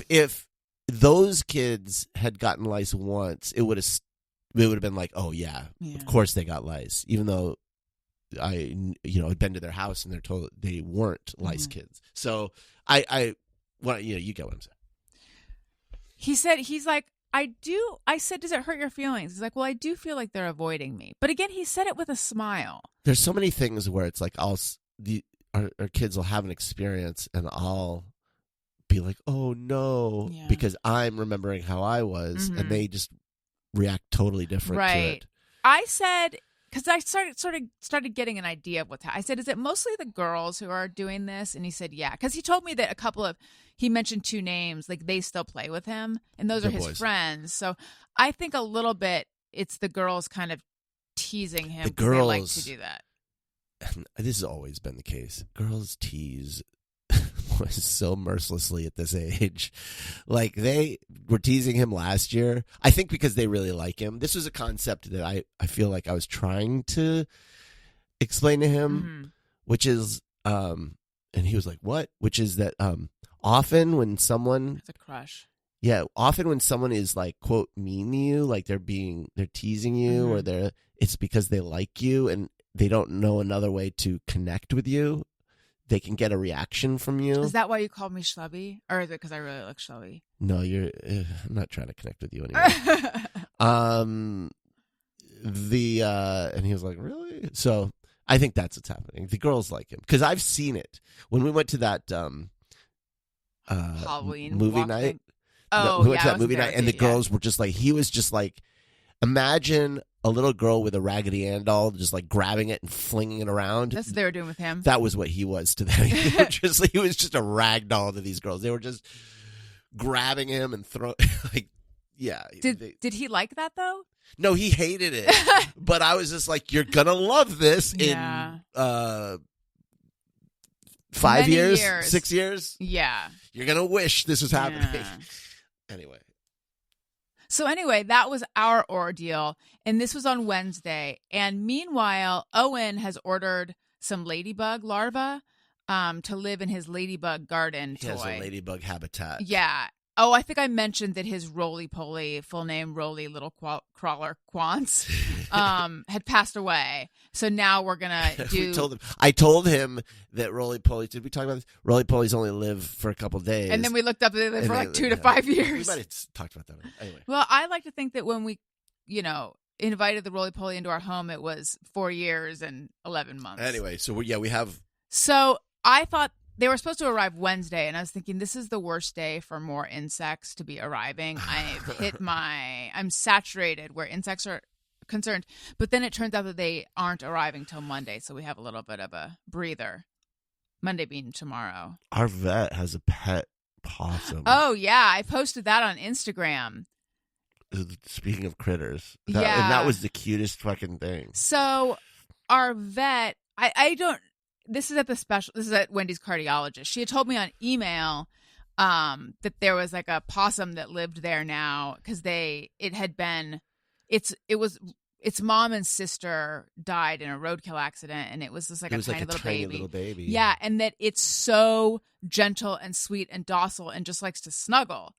If those kids had gotten lice once, it would have been oh yeah, of course they got lice, even though I had been to their house and they're told they weren't lice kids. So you get what I'm saying. He said I said, does it hurt your feelings? He's like, well, I do feel like they're avoiding me. But again, he said it with a smile. There's so many things where it's our kids will have an experience and I'll be like, oh no, because I'm remembering how I was, and they just react totally different to Right. it. I said, because I started getting an idea of what's happening. I said, is it mostly the girls who are doing this? And he said, yeah. Because he told me that he mentioned 2 names, like they still play with him, and those The are his boys. friends. So I think a little bit it's the girls kind of teasing him. The 'cause they like girls- to do that. This has always been the case. Girls tease so mercilessly at this age. Like, they were teasing him last year, I think because they really like him. This was a concept that I feel like I was trying to explain to him, Mhm. which is, and he was like, what? Which is that often when someone It's a crush. often when someone is like, quote, mean to you, like they're teasing you, or it's because they like you and they don't know another way to connect with you. They can get a reaction from you. Is that why you called me schlubby? Or is it because I really look schlubby? No, I'm not trying to connect with you anymore. And he was like, really? So I think that's what's happening. The girls like him because I've seen it when we went to that Halloween movie walk night. thing? No, Oh, we went to yeah, I that movie wasn't there night, to and see the it yet. girls were just like, he was just like, imagine a little girl with a Raggedy Ann doll just like grabbing it and flinging it around. That's what they were doing with him. That was what he was to them. He was just a rag doll to these girls. They were just grabbing him and throwing, like, yeah. Did he like that though? No, he hated it. But I was just like, you're gonna love this Yeah. in 5 Many years, years. 6 years. Yeah. You're gonna wish this was happening. Yeah. Anyway. So anyway, that was our ordeal, and this was on Wednesday. And meanwhile, Owen has ordered some ladybug larvae to live in his ladybug garden He toy. has a ladybug habitat. Yeah. Oh, I think I mentioned that his roly-poly, full name Roly Little Crawler Quants, had passed away. So now we're gonna do. I told him that Roly Poly. Did we talk about this? Roly Polies only live for a couple days, And then we looked up that they lived And for they- like 2 to yeah. 5 We years. might have talked about that anyway. Well, I like to think that when we, invited the roly-poly into our home, it was 4 years and 11 months. Anyway, so we have. So I thought they were supposed to arrive Wednesday, and I was thinking this is the worst day for more insects to be arriving. I'm saturated where insects are concerned. But then it turns out that they aren't arriving till Monday, so we have a little bit of a breather. Monday being tomorrow. Our vet has a pet possum. Oh, yeah. I posted that on Instagram. Speaking of critters, and Yeah. that was the cutest fucking thing. So our vet, I don't. This is at Wendy's cardiologist. She had told me on email that there was like a possum that lived there now because its mom and sister died in a roadkill accident, and it was just like It was a like tiny a little baby. Yeah, and that it's so gentle and sweet and docile and just likes to snuggle.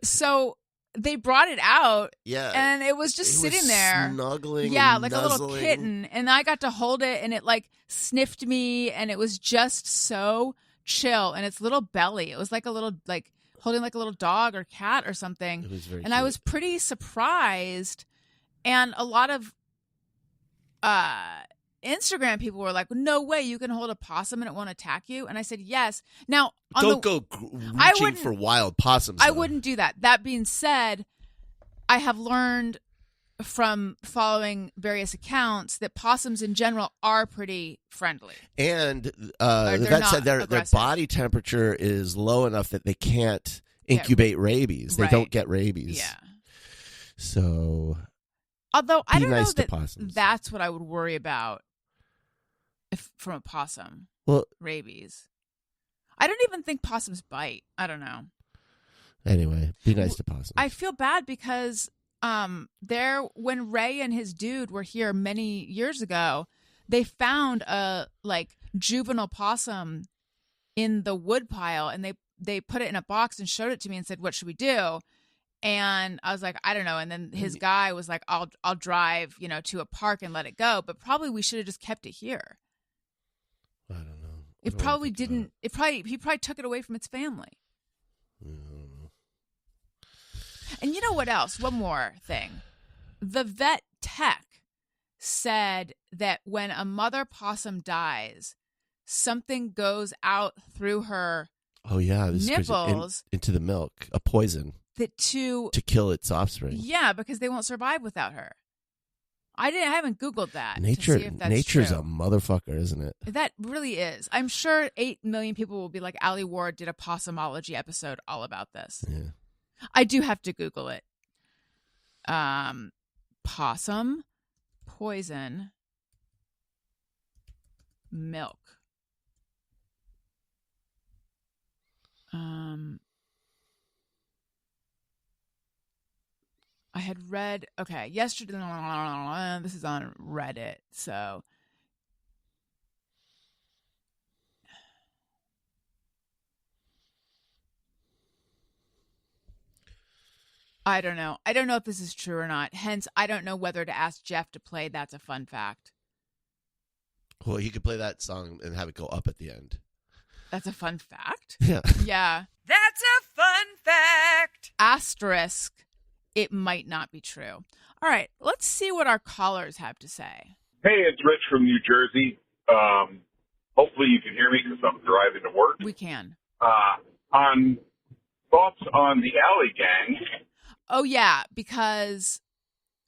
So they brought it out, Yeah. and it was just sitting there. Snuggling. Yeah, and like a little nuzzling. kitten. And I got to hold it, and it like sniffed me, and it was just so chill. And its little belly, it was like a little, like holding like a little dog or cat or something. It was very And I cute. was pretty surprised. And a lot of Instagram people were like, no way you can hold a possum and it won't attack you. And I said, yes. Now, Don't go reaching wouldn't- for wild possums. I though. wouldn't do that. That being said, I have learned from following various accounts that possums in general are pretty friendly. And Or they're that said, not their aggressive. body temperature is low enough that they can't incubate rabies. They Right. don't get rabies. Yeah. So Although I Be don't nice know to that possums. that's what I would worry about from a possum. well, Rabies. I don't even think possums bite. I don't know. anyway, be nice to possums. I feel bad because when Ray and his dude were here many years ago, they found a like juvenile possum in the wood pile, and they put it in a box and showed it to me and said, "What should we do?" And I was like, I don't know. And then his guy was like, I'll drive, to a park and let it go. But probably we should have just kept it here. I don't know. I It don't probably think about didn't. He probably took it away from its family. it. I don't know. And you know what else? One more thing. The vet tech said that when a mother possum dies, something goes out through her Oh yeah, this is crazy. nipples. Into the milk, a poison. to kill its offspring. Yeah, because they won't survive without her. I haven't Googled that. Nature, to see if that's nature's true. a motherfucker, isn't it? That really is. I'm sure 8 million people will be like, Ali Ward did a possumology episode all about this. Yeah. I do have to Google it. Possum, poison, milk. I had read, okay, yesterday, this is on Reddit, so. I don't know. I don't know if this is true or not. Hence, I don't know whether to ask Jeff to play That's a Fun Fact. Well, you could play that song and have it go up at the end. That's a fun fact? Yeah. Yeah. That's a fun fact. Asterisk, it might not be true. All right, let's see what our callers have to say. Hey, it's Rich from New Jersey. Hopefully you can hear me because I'm driving to work. We can. On thoughts on the Alley Gang. Oh, yeah, because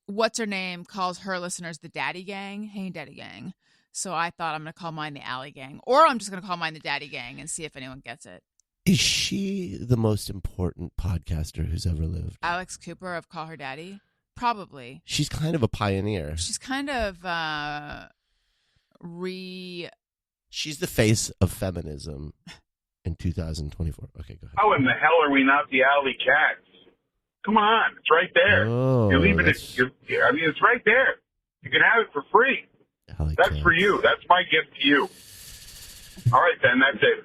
what's her name calls her listeners the Daddy Gang. Hey, Daddy Gang. So I thought I'm going to call mine the Alley Gang. Or I'm just going to call mine the Daddy Gang and see if anyone gets it. Is she the most important podcaster who's ever lived? Alex Cooper of Call Her Daddy? Probably. She's kind of a pioneer. She's kind of She's the face of feminism in 2024. Okay, go ahead. How in the hell are we not the Alley Cats? Come on, it's right there. Oh, You're leaving it. that's- I mean, it's right there. You can have it for free. Alley That's Cat. for you. That's my gift to you. All right, then. That's it.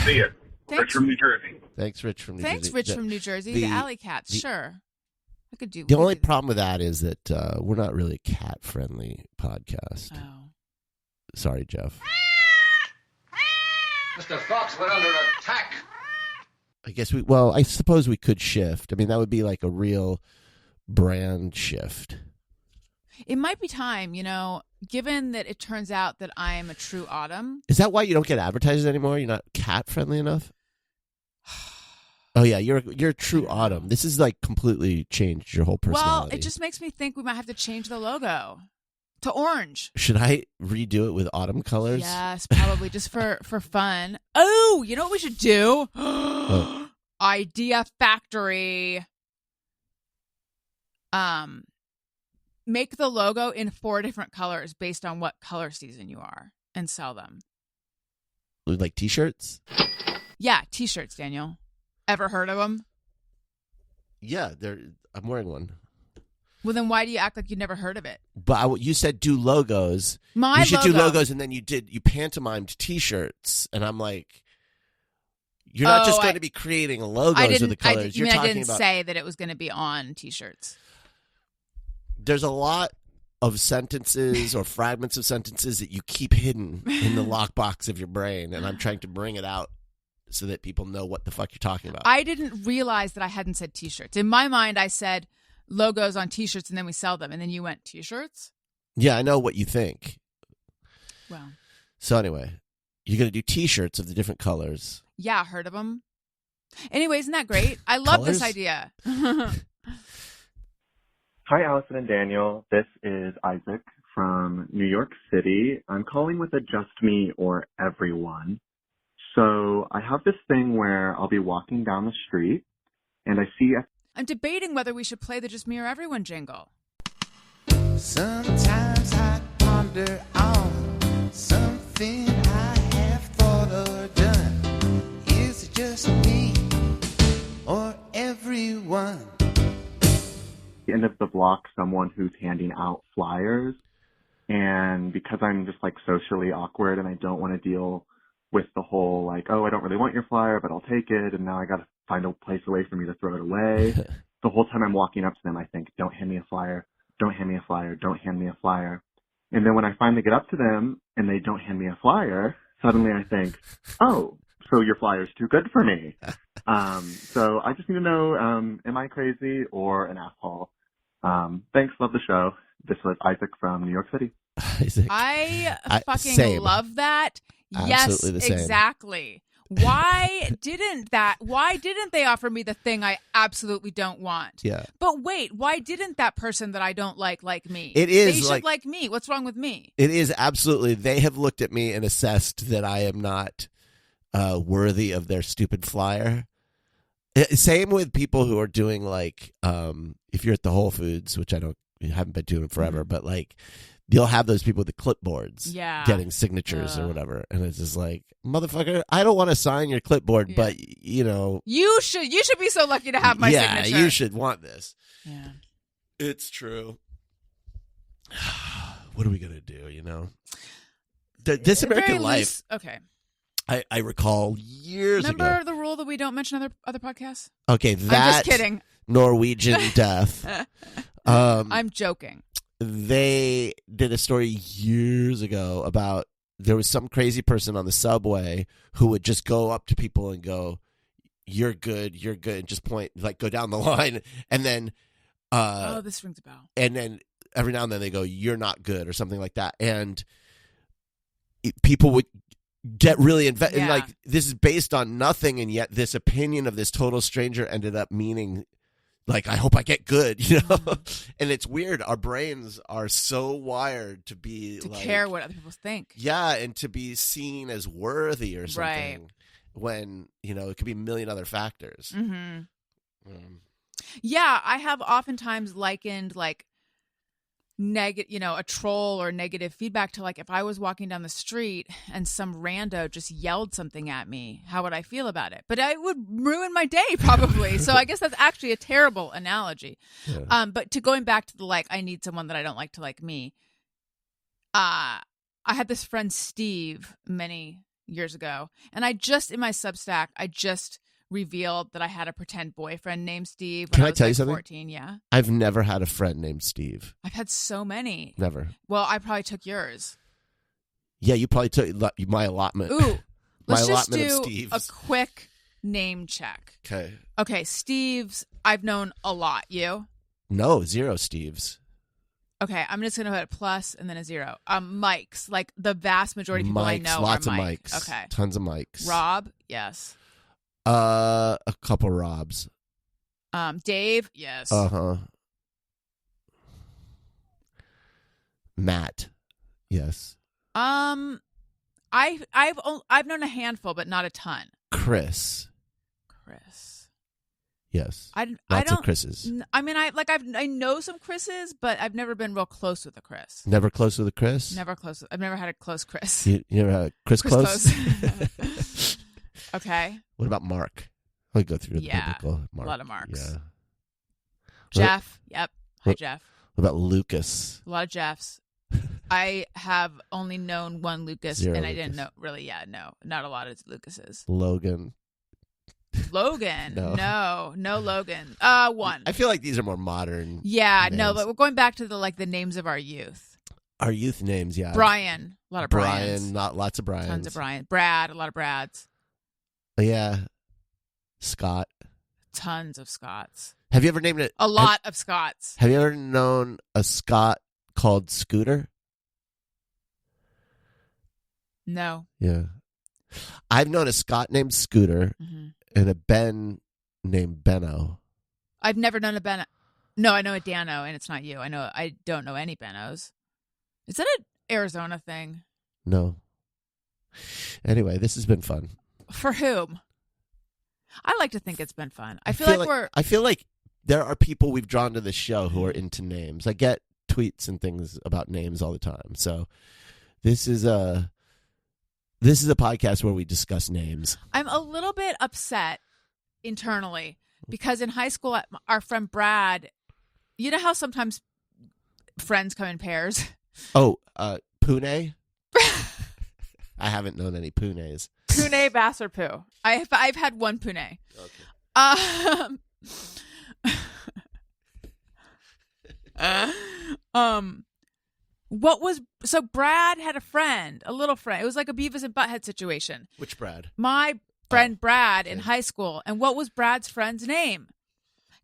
See ya. Thanks. Rich from New Jersey. Thanks, Rich from New Thanks, Jersey. Rich from New Jersey. The Alley Cats, the- sure. I could do. The we only could- problem with that is that we're not really a cat-friendly podcast. Oh. Sorry, Jeff. Mr. Fox, we're under attack. I guess I suppose we could shift. I mean, that would be like a real brand shift. It might be time, given that it turns out that I am a true autumn. Is that why you don't get advertisers anymore? You're not cat-friendly enough? Oh, yeah, you're a true autumn. This is like completely changed your whole Well, personality. it just makes me think we might have to change the logo to orange. Should I redo it with autumn colors? Yes, probably just for fun. Oh, you know what we should do? What? Idea Factory. Make the logo in 4 different colors based on what color season you are and sell them. Like T-shirts? Yeah, T-shirts, Daniel. Ever heard of them? Yeah, I'm wearing one. Well, then why do you act like you've never heard of it? But you said do logos. My you should do logo. logos, and then you pantomimed T-shirts, and I'm like, you're not just going to be creating logos with the colors. You're I talking didn't about. say that it was going to be on T-shirts. There's a lot of sentences or fragments of sentences that you keep hidden in the lockbox of your brain, and I'm trying to bring it out so that people know what the fuck you're talking about. I didn't realize that I hadn't said T-shirts. In my mind, I said logos on T-shirts, and then we sell them, and then you went T-shirts. Yeah, I know what you think. Well, So anyway, you're going to do T-shirts of the different colors. yeah, heard of them. Anyway, isn't that great? I love this Colors? idea. Hi, Alison and Daniel. This is Isaac from New York City. I'm calling with a just me or everyone. So I have this thing where I'll be walking down the street and I see a I'm debating whether we should play the Just Me or Everyone jingle. Sometimes I ponder on something I have thought or done. Is it just me or everyone? the end of the block someone who's handing out flyers. And because I'm just like socially awkward and I don't want to deal with the whole like, oh, I don't really want your flyer, but I'll take it. And now I got to find a place away for me to throw it away. The whole time I'm walking up to them, I think, don't hand me a flyer. Don't hand me a flyer. Don't hand me a flyer. And then when I finally get up to them and they don't hand me a flyer, suddenly I think, oh, so your flyer's too good for me. So I just need to know, am I crazy or an asshole? Thanks. Love the show. This was Isaac from New York City. Isaac. I fucking same. love that. Absolutely Yes, the same. exactly. Why didn't they offer me the thing I absolutely don't want? Yeah. But wait, why didn't that person that I don't like me? It is they should like me. What's wrong with me? It is absolutely. They have looked at me and assessed that I am not worthy of their stupid flyer. Same with people who are doing like, if you're at the Whole Foods, which I haven't been doing forever, but like, you'll have those people with the clipboards getting signatures or whatever. And it's just like, motherfucker, I don't want to sign your clipboard, but you should be so lucky to have my signature. Yeah, you should want this. Yeah. It's true. What are we going to do, This American Life. Okay. I recall years ago. Remember the rule that we don't mention other podcasts? Okay, I'm just kidding. Norwegian death. I'm joking. They did a story years ago about there was some crazy person on the subway who would just go up to people and go, you're good, and just point, like go down the line. And then this rings a bell. And then every now and then they go, you're not good, or something like that. And people would get really invested. Yeah. Like, this is based on nothing, and yet this opinion of this total stranger ended up meaning, like, I hope I get good, And it's weird. Our brains are so wired to be to care what other people think. Yeah, and to be seen as worthy or something. Right. When, it could be a million other factors. Mm-hmm. Yeah, I have oftentimes likened like a troll or negative feedback to like if I was walking down the street and some rando just yelled something at me, how would I feel about it? But it would ruin my day probably. So I guess that's actually a terrible analogy. Yeah. But going back to the I need someone that I don't like to like me. I had this friend Steve many years ago, and in my Substack, I just revealed that I had a pretend boyfriend named Steve when Can I I was tell you something? 14. Yeah. I've never had a friend named Steve. I've had so many. Never. Well, I probably took yours. Yeah, you probably took my allotment. Ooh. Let's just allotment do a quick name check. Okay. Okay, Steve's, I've known a lot. You? No, 0 Steves. Okay, I'm just going to put a plus and then a 0. Mike's, like the vast majority of people Mike's, I know lots are of Mike. Mikes. Okay. Tons of Mikes. Rob? Yes. A couple Robs. Dave? Yes. Uh-huh. Matt? Yes. I've known a handful, but not a ton. Chris? Yes. Lots of Chris's. I mean, I know some Chris's, but I've never been real close with a Chris. Never close with a Chris? Never close. I've never had a close Chris. You never had a Chris close? Okay. What about Mark? I'll go through the biblical A Mark. lot of Marks. Yeah. Jeff. Yep. Hi, Jeff. What about Lucas? A lot of Jeffs. I have only known one Lucas, 0 and I Lucas. didn't know. Really, yeah, no, not a lot of Lucases. Logan. Logan. No Logan. One. I feel like these are more modern. Yeah, names. no, but we're going back to the names of our youth. Our youth names, yeah. Brian. A lot of Brians. Brian, lots of Brians. Tons of Brian. Brad. A lot of Brads. Yeah. Scott. Tons of Scotts. Have you ever named it? A lot of Scotts. Have you ever known a Scott called Scooter? No. Yeah. I've known a Scott named Scooter and a Ben named Benno. I've never known a Benno. No, I know a Dano, and it's not you. I don't know any Bennos. Is that an Arizona thing? No. Anyway, this has been fun. For whom? I like to think it's been fun. I feel like there are people we've drawn to the show who are into names. I get tweets and things about names all the time. So this is a podcast where we discuss names. I'm a little bit upset internally because in high school, our friend Brad, you know how sometimes friends come in pairs? Oh, Pune? I haven't known any Punes. Pune, Bass, or Pooh. I've had one Pune. Okay. So Brad had a friend, a little friend. It was like a Beavis and Butthead situation. Which Brad? My friend Brad in high school. And what was Brad's friend's name?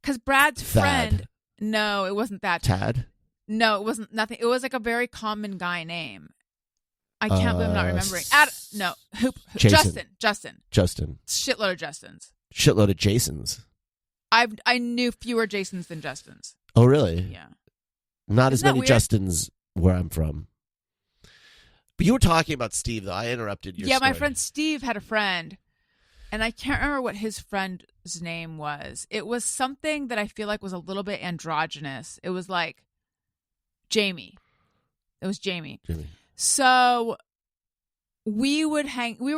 Because Brad's friend. No, it wasn't that. Tad? No, it wasn't nothing. It was like a very common guy name. I can't believe I'm not remembering. No, Jason. Justin. Shitload of Justins. Shitload of Jasons. I knew fewer Jasons than Justins. Oh, really? Yeah. Not as Isn't that many weird? Justins where I'm from. But you were talking about Steve, though. I interrupted your Yeah, story. my friend Steve had a friend, and I can't remember what his friend's name was. It was something that I feel like was a little bit androgynous. It was like Jamie. It was Jamie. So we were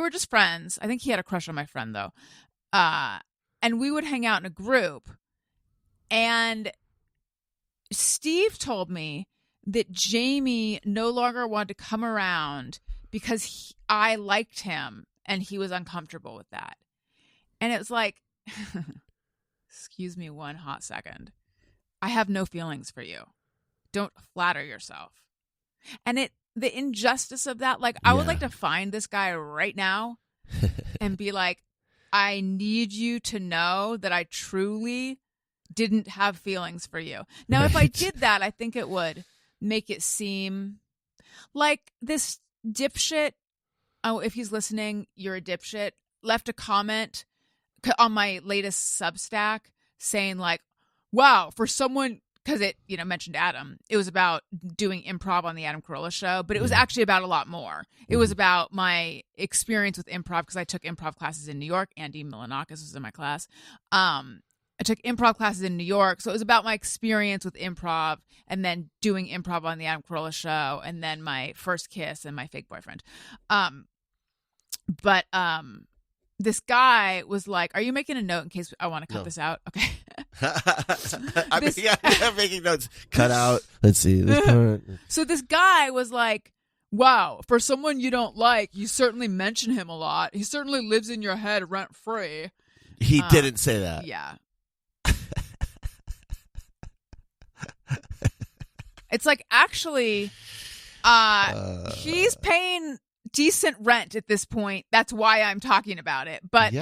just friends. I think he had a crush on my friend, though. And we would hang out in a group. And Steve told me that Jamie no longer wanted to come around because I liked him and he was uncomfortable with that. And it was like, excuse me one hot second. I have no feelings for you. Don't flatter yourself. And the injustice of that, like, I would like to find this guy right now and be like, I need you to know that I truly didn't have feelings for you. Now, if I did that, I think it would make it seem like this dipshit. Oh, if he's listening, you're a dipshit. Left a comment on my latest Substack saying like, wow, for someone, because it, mentioned Adam, it was about doing improv on the Adam Carolla show, but it was actually about a lot more. It was about my experience with improv, because I took improv classes in New York. Andy Milanakis was in my class. I took improv classes in New York, so it was about my experience with improv and then doing improv on the Adam Carolla show and then my first kiss and my fake boyfriend. But this guy was like, are you making a note in case I want to cut this out? Okay. I'm making notes. Cut out. Let's see. This part. So this guy was like, wow, for someone you don't like, you certainly mention him a lot. He certainly lives in your head rent free. He didn't say that. Yeah. It's like, actually, he's paying decent rent at this point. That's why I'm talking about it. But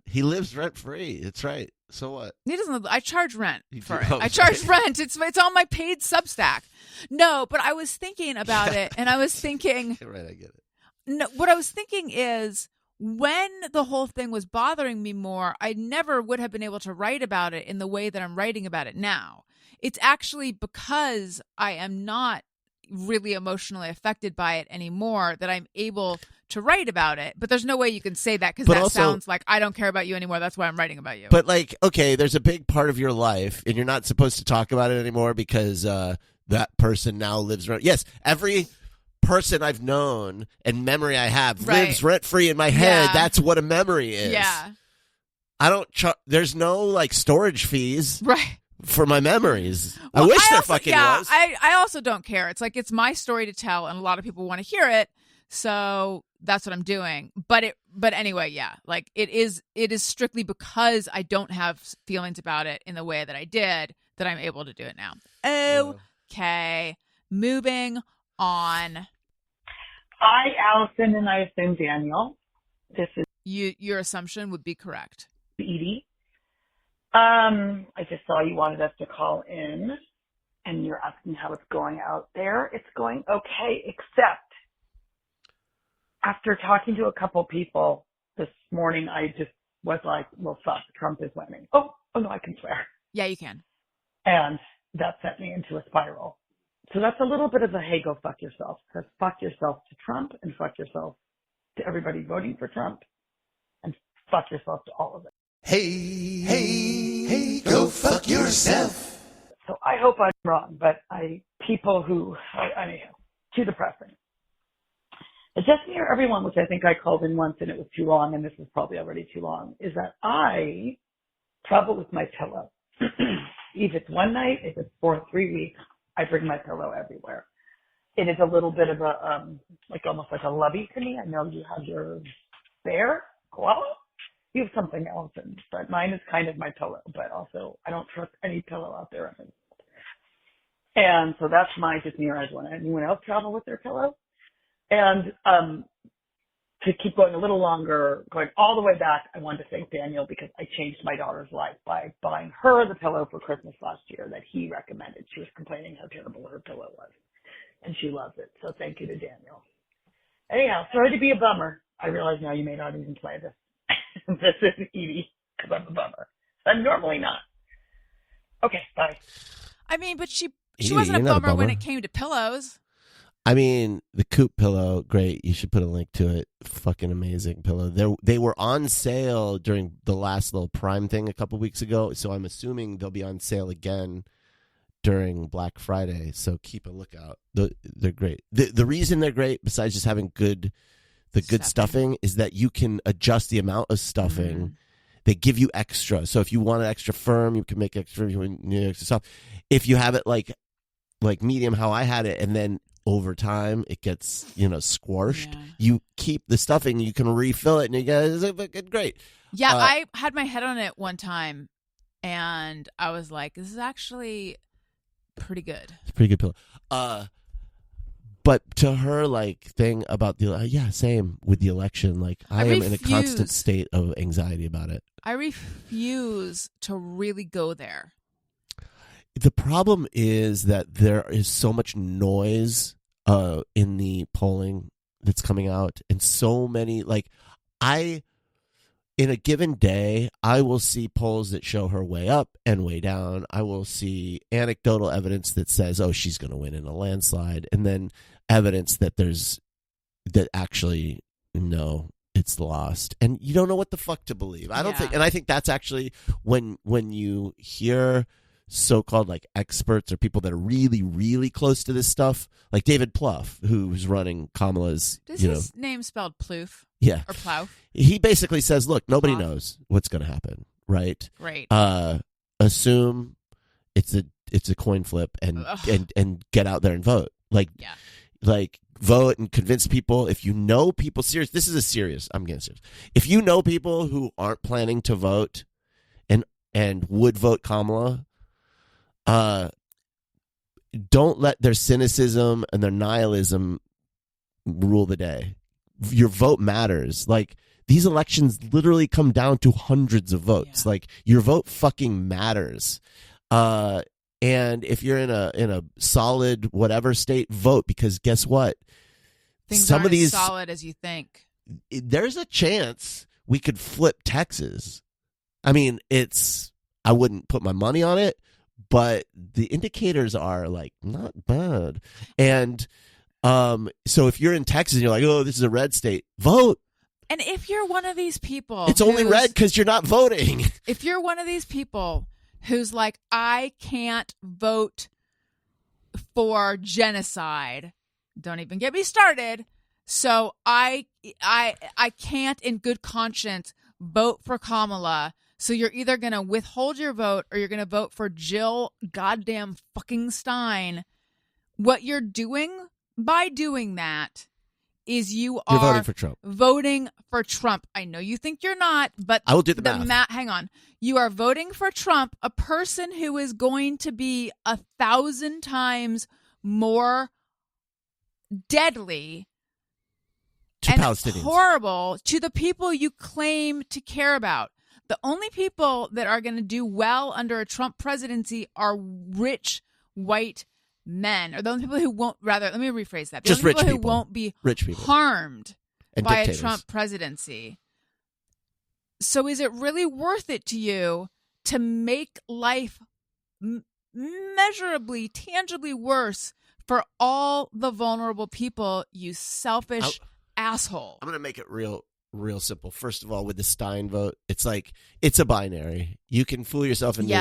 he lives rent free. That's right. So what? He doesn't live. I charge rent for it. Oh, I charge rent. It's on my paid Substack. No, but I was thinking about it, and I was thinking. Right, I get it. No, what I was thinking is, when the whole thing was bothering me more, I never would have been able to write about it in the way that I'm writing about it now. It's actually because I am not really emotionally affected by it anymore that I'm able to write about it. But there's no way you can say that, because that also sounds like I don't care about you anymore. That's why I'm writing about you. But like, okay, there's a big part of your life and you're not supposed to talk about it anymore because that person now lives rent. Yes, every person I've known and memory I have lives rent free in my head. Yeah. That's what a memory is. Yeah. I don't. There's no like storage fees. Right. For my memories. Well, I wish there also, fucking yeah, was. I also don't care. It's like, it's my story to tell, and a lot of people want to hear it, so that's what I'm doing. But anyway, yeah, like it is strictly because I don't have feelings about it in the way that I did that I'm able to do it now. Okay, moving on. Hi, Alison, and I assume Daniel. This is Your assumption would be correct. Edie. I just saw you wanted us to call in, and you're asking how it's going out there. It's going okay, except after talking to a couple people this morning, I just was like, well, fuck, Trump is winning. Oh no, I can swear. Yeah, you can. And that sent me into a spiral. So that's a little bit of a, hey, go fuck yourself. Because fuck yourself to Trump, and fuck yourself to everybody voting for Trump, and fuck yourself to all of it. Hey, go fuck yourself. So I hope I'm wrong, but anyhow, too depressing. It's just near everyone, which I think I called in once and it was too long, and this is probably already too long, is that I travel with my pillow. If it's one night, if it's for 3 weeks, I bring my pillow everywhere. It is a little bit of a, almost like a lovey to me. I know you have your bear, koala. You have something else, but mine is kind of my pillow, but also I don't trust any pillow out there. And so that's mine, just near everyone. Anyone else travel with their pillow? And to keep going a little longer, going all the way back, I wanted to thank Daniel because I changed my daughter's life by buying her the pillow for Christmas last year that he recommended. She was complaining how terrible her pillow was, and she loves it. So thank you to Daniel. Anyhow, sorry to be a bummer. I realize now you may not even play this. This is Edie, because I'm a bummer. I'm normally not. Okay, bye. I mean, but she Edie, wasn't a you're not a bummer when bummer. it came to pillows. I mean, the Coop pillow, great. You should put a link to it. Fucking amazing pillow. They were on sale during the last little Prime thing a couple weeks ago, so I'm assuming they'll be on sale again during Black Friday. So keep a lookout. They're great. The reason they're great, besides just having good stuffing, is that you can adjust the amount of stuffing. Mm-hmm. They give you extra. So if you want it extra firm, you can make extra. If you want it extra soft. If you have it like medium, how I had it, and then over time it gets squashed. Yeah. You keep the stuffing, you can refill it, and you get great. Yeah, I had my head on it one time, and I was like, "This is actually pretty good." It's a pretty good pillow. But to her, thing about the same with the election. I am in a constant state of anxiety about it. I refuse to really go there. The problem is that there is so much noise in the polling that's coming out, and so many in a given day, I will see polls that show her way up and way down. I will see anecdotal evidence that says, "Oh, she's going to win in a landslide," and then evidence that actually no, it's lost, and you don't know what the fuck to believe. I don't think, and I think that's actually when you hear so-called experts or people that are really, really close to this stuff, like David Plouffe, who's running Kamala's. Is his name spelled Plouffe? Yeah, or Plouffe? He basically says, "Look, nobody knows what's going to happen, right? Great. Assume it's a coin flip and get out there and vote. Vote and convince people. If you know people serious, this is I'm getting serious. If you know people who aren't planning to vote and would vote Kamala, don't let their cynicism and their nihilism rule the day. Your vote matters. These elections literally come down to hundreds of votes. Yeah. Your vote fucking matters. And if you're in a solid whatever state, vote, because guess what? Things aren't as solid as you think. There's a chance we could flip Texas. I mean, I wouldn't put my money on it, but the indicators are not bad. And so if you're in Texas and you're like, "Oh, this is a red state," vote. And if you're one of these people, it's only red because you're not voting. If you're one of these people who's like, "I can't vote for genocide," don't even get me started. So I can't in good conscience vote for Kamala. So you're either going to withhold your vote or you're going to vote for Jill goddamn fucking Stein. What you're doing by doing that is you're voting for Trump. Voting for Trump. I know you think you're not, but I will do the math. Hang on. You are voting for Trump, a person who is going to be 1,000 times more deadly to and Palestinians. Horrible to the people you claim to care about. The only people that are going to do well under a Trump presidency are rich white men, or the only people who won't. Rather, let me rephrase that: the just only rich people who won't be harmed and by dictators. a Trump presidency. So, is it really worth it to you to make life measurably, tangibly worse for all the vulnerable people? You selfish asshole. I'm going to make it real simple. First of all, with the Stein vote, it's a binary. You can fool yourself into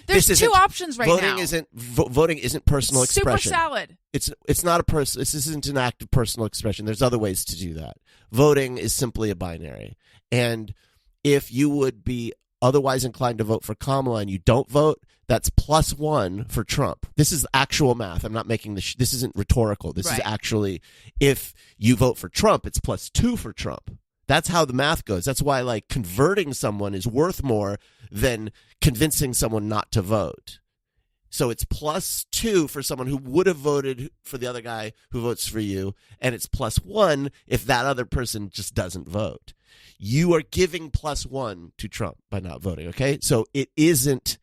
there's two options right voting now. Voting isn't personal expression. Super salad. It's not a person. This isn't an act of personal expression. There's other ways to do that. Voting is simply a binary. And if you would be otherwise inclined to vote for Kamala and you don't vote, that's +1 for Trump. This is actual math. I'm not making this. This isn't rhetorical. This is actually, if you vote for Trump, it's +2 for Trump. That's how the math goes. That's why converting someone is worth more than convincing someone not to vote. So it's +2 for someone who would have voted for the other guy who votes for you, and it's +1 if that other person just doesn't vote. You are giving +1 to Trump by not voting, okay? So it isn't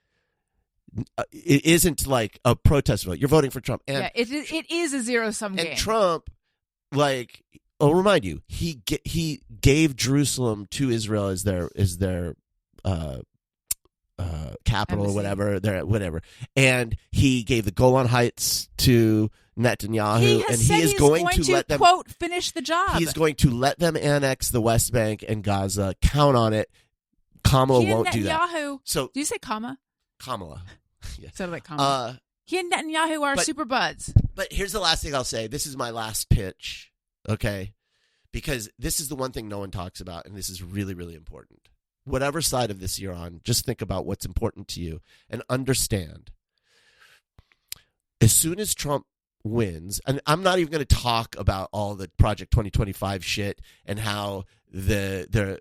like a protest vote. You're voting for Trump. And it is a zero-sum game. And Trump, I'll remind you, he gave Jerusalem to Israel as their capital or whatever, and he gave the Golan Heights to Netanyahu, and he is going to let them quote finish the job. He's going to let them annex the West Bank and Gaza. Count on it. Kamala won't do that. So do you say Kamala? Yeah. Sort of like Kamala. He and Netanyahu are super buds. But here's the last thing I'll say. This is my last pitch, okay? Because this is the one thing no one talks about, and this is really, really important. Whatever side of this you're on, just think about what's important to you and understand. As soon as Trump wins, and I'm not even going to talk about all the Project 2025 shit and how their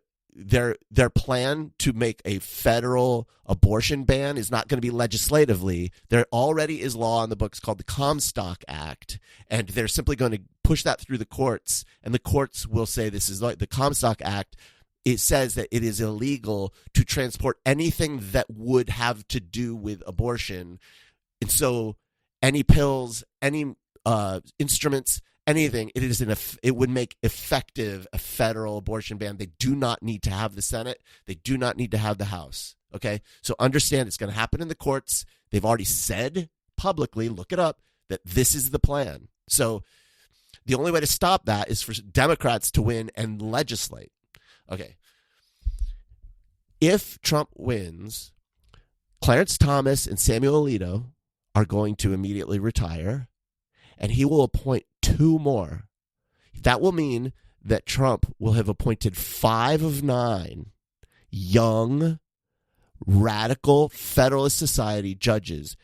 plan to make a federal abortion ban is not going to be legislatively. There already is law in the books called the Comstock Act, and they're simply going to push that through the courts, and the courts will say this is like the Comstock Act. It says that it is illegal to transport anything that would have to do with abortion. And so any pills, any instruments, anything, it would make effective a federal abortion ban. They do not need to have the Senate. They do not need to have the House. Okay? So understand it's going to happen in the courts. They've already said publicly, look it up, that this is the plan. So the only way to stop that is for Democrats to win and legislate. Okay. If Trump wins, Clarence Thomas and Samuel Alito are going to immediately retire, and he will appoint 2 more. That will mean that Trump will have appointed 5 of 9 young, radical Federalist Society judges.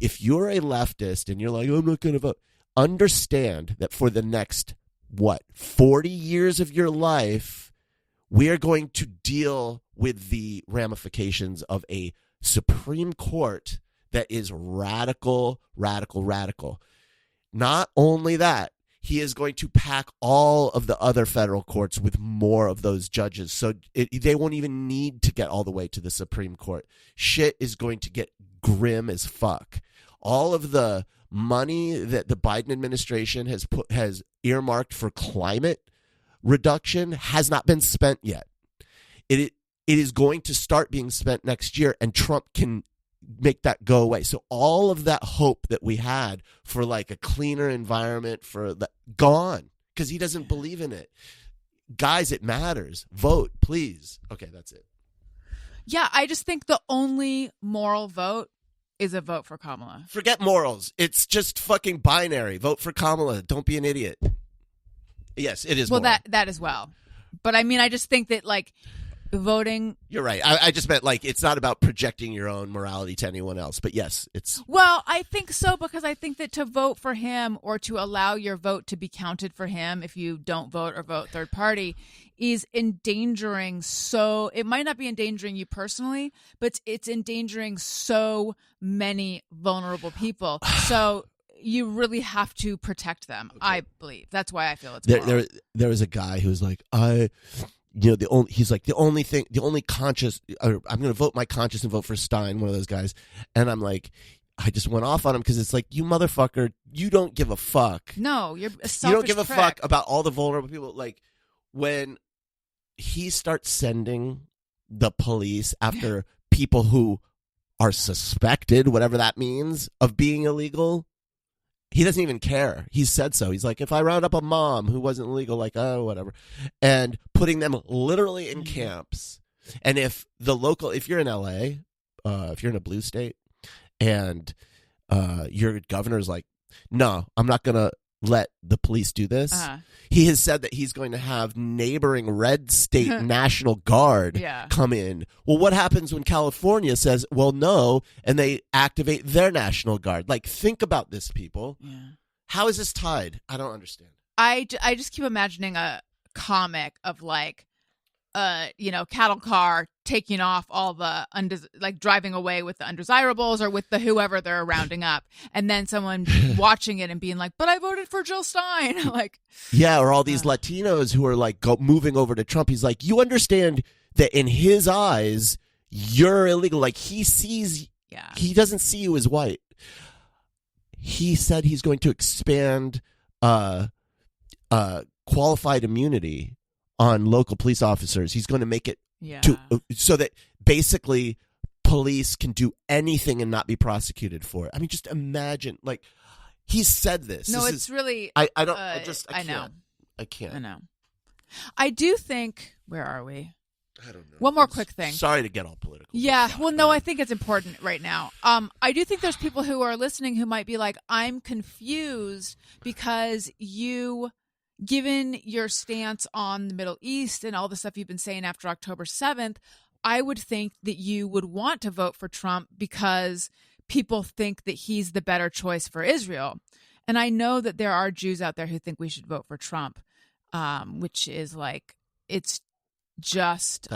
If you're a leftist and you're like, I'm not going to vote, understand that for the next, 40 years of your life, we are going to deal with the ramifications of a Supreme Court that is radical, radical, radical. Not only that, he is going to pack all of the other federal courts with more of those judges. So they won't even need to get all the way to the Supreme Court. Shit is going to get grim as fuck. All of the money that the Biden administration has earmarked for climate reduction has not been spent yet. It is going to start being spent next year, and Trump can make that go away. So all of that hope that we had for like a cleaner environment gone, because he doesn't believe in it. Guys, it matters. Vote, please. Okay, that's it. Yeah, I just think the only moral vote is a vote for Kamala. Forget morals. It's just fucking binary. Vote for Kamala. Don't be an idiot. Yes, it is. Well, moral. that as well. But I mean, I just think that like voting. You're right. I just meant like it's not about projecting your own morality to anyone else. But yes, it's. Well, I think so, because I think that to vote for him or to allow your vote to be counted for him if you don't vote or vote third party is endangering. So it might not be endangering you personally, but it's endangering so many vulnerable people. So you really have to protect them. Okay. I believe that's why I feel it's moral. There was a guy who was like, I'm going to vote my conscience and vote for Stein, one of those guys. And I'm like, I just went off on him because it's like, you motherfucker, you don't give a fuck. No, you're a selfish You don't give a prick. fuck about all the vulnerable people. Like when he starts sending the police after people who are suspected, whatever that means, of being illegal, he doesn't even care. He said so. He's like, if I round up a mom who wasn't legal, like, oh, whatever. And putting them literally in camps. And if you're in LA, if you're in a blue state, and your governor's like, no, I'm not going to let the police do this. Uh-huh. He has said that he's going to have neighboring red state National Guard come in. Well, what happens when California says, well, no, and they activate their National Guard? Like, think about this, people. Yeah. How is this tied? I don't understand. I just keep imagining a comic of like, cattle car taking off all the driving away with the undesirables or with the whoever they're rounding up, and then someone watching it and being like, but I voted for Jill Stein. Like, yeah, or all these Latinos who are like moving over to Trump. He's like, you understand that in his eyes you're illegal. Like he doesn't see you as white. He said he's going to expand qualified immunity on local police officers. He's going to make it Yeah. so that basically police can do anything and not be prosecuted for it. I mean, just imagine, like, he said this. No, This it's is, really. I I know. I can't. I know. I do think. Where are we? I don't know. One more quick thing. Sorry to get all political. Yeah. but Well, no, I think it's important right now. I do think there's people who are listening who might be like, I'm confused because given your stance on the Middle East and all the stuff you've been saying after October 7th, I would think that you would want to vote for Trump because people think that he's the better choice for Israel. And I know that there are Jews out there who think we should vote for Trump, which is like, it's just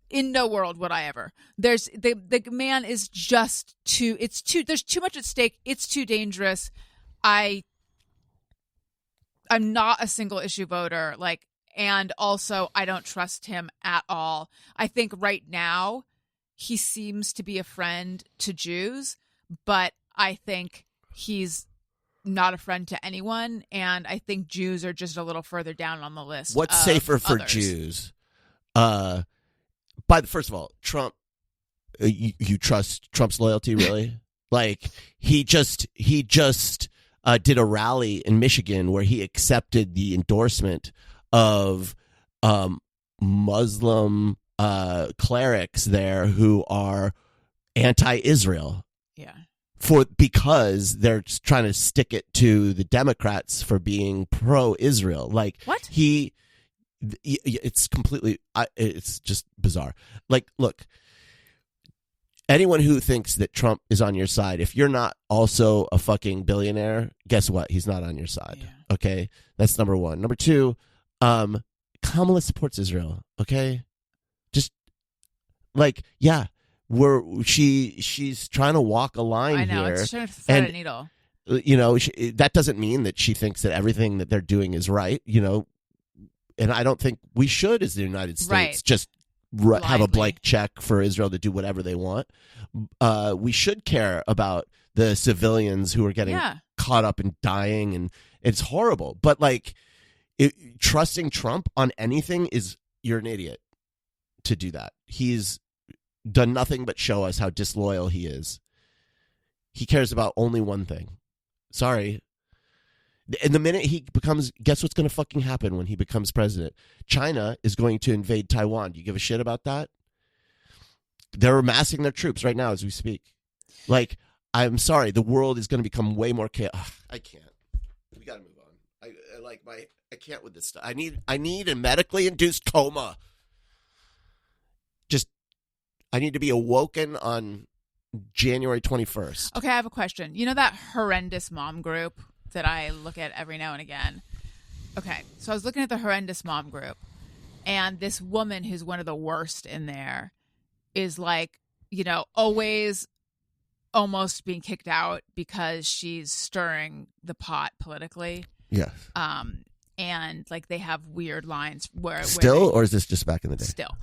in no world would I ever. There's the man is just too. There's too much at stake. It's too dangerous. I'm not a single issue voter. Like, and also I don't trust him at all. I think right now he seems to be a friend to Jews, but I think he's not a friend to anyone, and I think Jews are just a little further down on the list. What's of safer for others. Jews? First of all, Trump. You trust Trump's loyalty, really? Like he just did a rally in Michigan where he accepted the endorsement of Muslim clerics there who are anti-Israel. Yeah. Because they're just trying to stick it to the Democrats for being pro-Israel. Like what? It's completely, it's just bizarre. Like, look, anyone who thinks that Trump is on your side, if you're not also a fucking billionaire, guess what? He's not on your side. Yeah. Okay, that's number one. Number two, Kamala supports Israel. Okay, just like she's trying to walk a line I know here. it's trying to thread a needle. You know, that doesn't mean that she thinks that everything that they're doing is right. You know, and I don't think we should, as the United States, just have a blank check for Israel to do whatever they want. We should care about the civilians who are getting caught up and dying, and it's horrible. But like, trusting Trump on anything you're an idiot to do that. He's done nothing but show us how disloyal he is. He cares about only one thing. Sorry. And the minute he guess what's going to fucking happen when he becomes president? China is going to invade Taiwan. Do you give a shit about that? They're amassing their troops right now as we speak. Like, I'm sorry, the world is going to become way more chaotic. I can't. We got to move on. I can't with this stuff. I need a medically induced coma. I need to be awoken on January 21st. Okay, I have a question. You know that horrendous mom group that I look at every now and again? Okay, so I was looking at the horrendous mom group, and this woman who's one of the worst in there is like, you know, always almost being kicked out because she's stirring the pot politically. Yes. And like they have weird lines where or is this just back in the day? Still.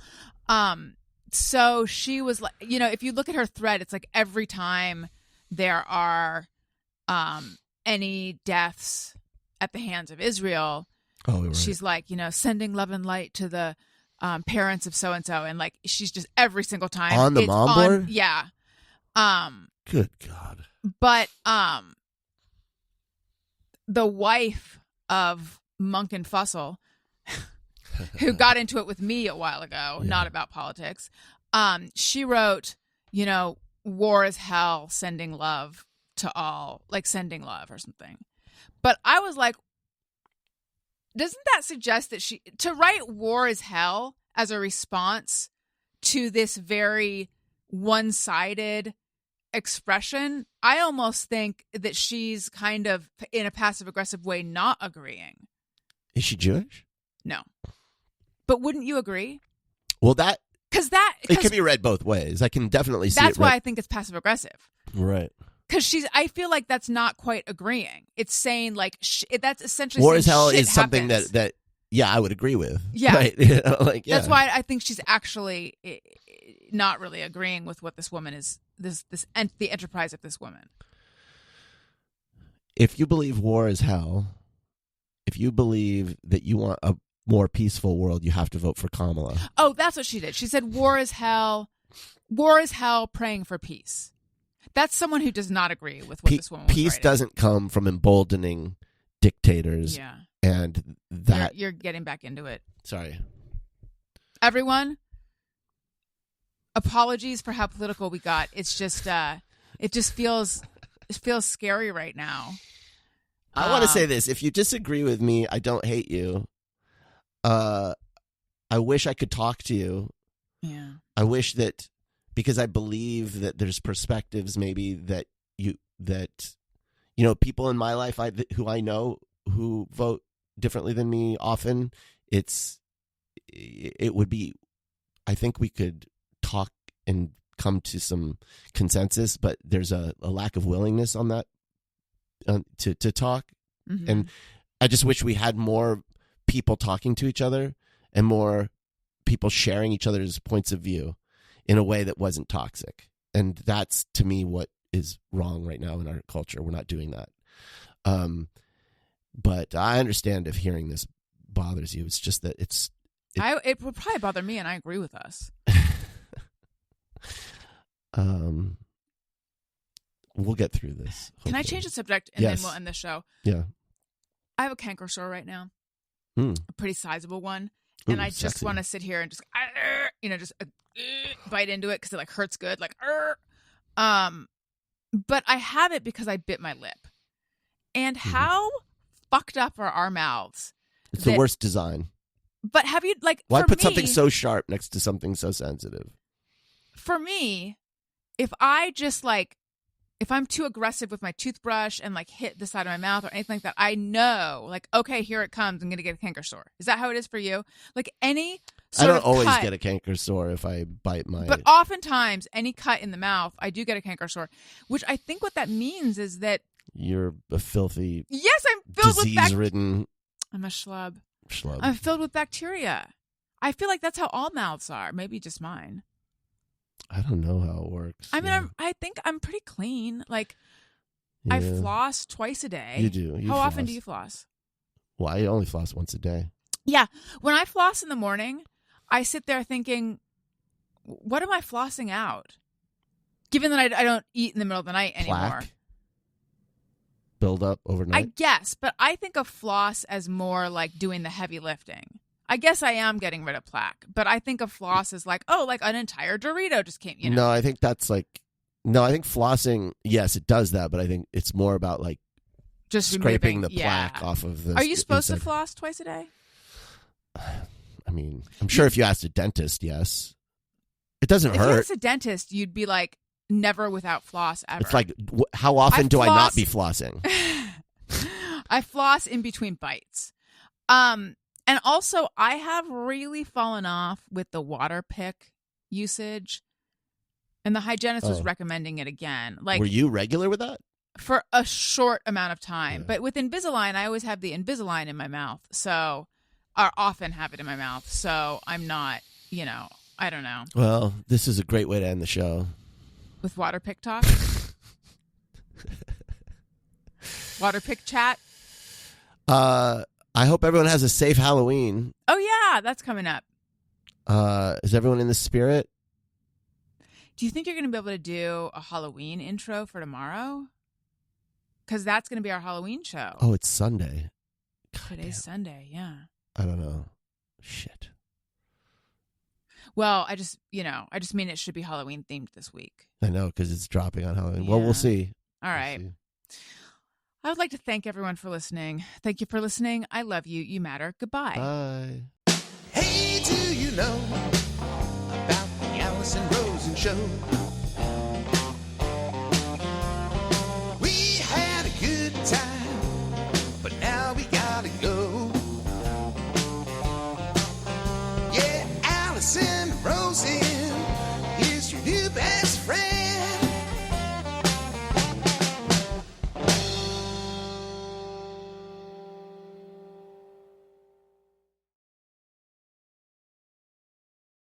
So she was like, you know, if you look at her thread, it's like every time there are any deaths at the hands of Israel, right. She's like, you know, sending love and light to the parents of so and so, and like she's just every single time on the mom board. Yeah. Good God. But the wife of Monk and Fussell, who got into it with me a while ago, not about politics. She wrote, you know, war is hell, sending love to all, like sending love or something. But I was like, doesn't that suggest that to write war is hell as a response to this very one-sided expression? I almost think that she's kind of in a passive-aggressive way not agreeing. Is she Jewish? No. But wouldn't you agree? Well, it can be read both ways. I can definitely see that's it. Why I think it's passive aggressive. Right. Because I feel like that's not quite agreeing. It's saying like that's essentially war saying as hell shit is something happens. that I would agree with. Yeah. Right. Like, yeah. That's why I think she's actually not really agreeing with what this woman is. The enterprise of this woman. if you believe war is hell, if you believe that you want a more peaceful world, you have to vote for Kamala. Oh, that's what she did. She said, war is hell. War is hell, praying for peace. That's someone who does not agree with what this woman was Peace writing. doesn't come from emboldening dictators. Yeah. And that... You're getting back into it. Sorry. Everyone, apologies for how political we got. It's just, it feels scary right now. I want to say this. If you disagree with me, I don't hate you. I wish I could talk to you. Yeah. I wish that, because I believe that there's perspectives maybe that people in my life who I know who vote differently than me often, it would be, I think we could talk and come to some consensus, but there's a lack of willingness on that to talk. Mm-hmm. And I just wish we had more people talking to each other and more people sharing each other's points of view in a way that wasn't toxic. And that's, to me, what is wrong right now in our culture. We're not doing that. But I understand if hearing this bothers you. It's just that it would probably bother me, and I agree with us. We'll get through this. Hopefully. Can I change the subject and Yes. then we'll end the show? Yeah. I have a canker sore right now, Mm. a pretty sizable one, Ooh, and I just sexy. want to sit here and just, bite into it because it like hurts good, like. But I have it because I bit my lip, and how fucked up are our mouths? It's the worst design. But have you Why for put me, something so sharp next to something so sensitive? For me, if I'm too aggressive with my toothbrush and hit the side of my mouth or anything like that, I know, okay, here it comes. I'm going to get a canker sore. Is that how it is for you? Any I sort don't of always cut, get a canker sore if I bite my... But oftentimes, any cut in the mouth, I do get a canker sore, which I think what that means is that... You're a filthy... Yes, I'm filled with... disease-ridden... I'm a schlub. Schlub. I'm filled with bacteria. I feel like that's how all mouths are. Maybe just mine. I don't know how it works. I mean, I think I'm pretty clean. I floss twice a day. You do. How often do you floss? Well, I only floss once a day. Yeah. When I floss in the morning, I sit there thinking, what am I flossing out? Given that I don't eat in the middle of the night anymore. Plaque? Build up overnight? I guess, but I think of floss as more like doing the heavy lifting. I guess I am getting rid of plaque, but I think of floss as like an entire Dorito just came, No, I think that's no, I think flossing, yes, it does that, but I think it's more about just scraping removing, the plaque off of the... Are you supposed inside. to floss twice a day? I mean, I'm sure if you asked a dentist, yes. It doesn't If hurt. you asked a dentist, you'd be like, never without floss ever. It's how often do I not be flossing? I floss in between bites. And also, I have really fallen off with the water pick usage. And the hygienist was recommending it again. Were you regular with that? For a short amount of time. Yeah. But with Invisalign, I always have the Invisalign in my mouth. So, or often have it in my mouth. So, I'm not, I don't know. Well, this is a great way to end the show. With water pick talk? Water pick chat? I hope everyone has a safe Halloween. Oh, yeah, that's coming up. Is everyone in the spirit? Do you think you're going to be able to do a Halloween intro for tomorrow? Because that's going to be our Halloween show. Oh, it's Sunday. God Today's damn. Sunday, yeah. I don't know. Shit. Well, I just mean it should be Halloween themed this week. I know, because it's dropping on Halloween. Yeah. Well, we'll see. All right. We'll see. I would like to thank everyone for listening. Thank you for listening. I love you. You matter. Goodbye. Bye. Hey, do you know about the Alison Rosen show? We had a good time, but now we gotta go. Yeah, Alison Rosen is your new best friend.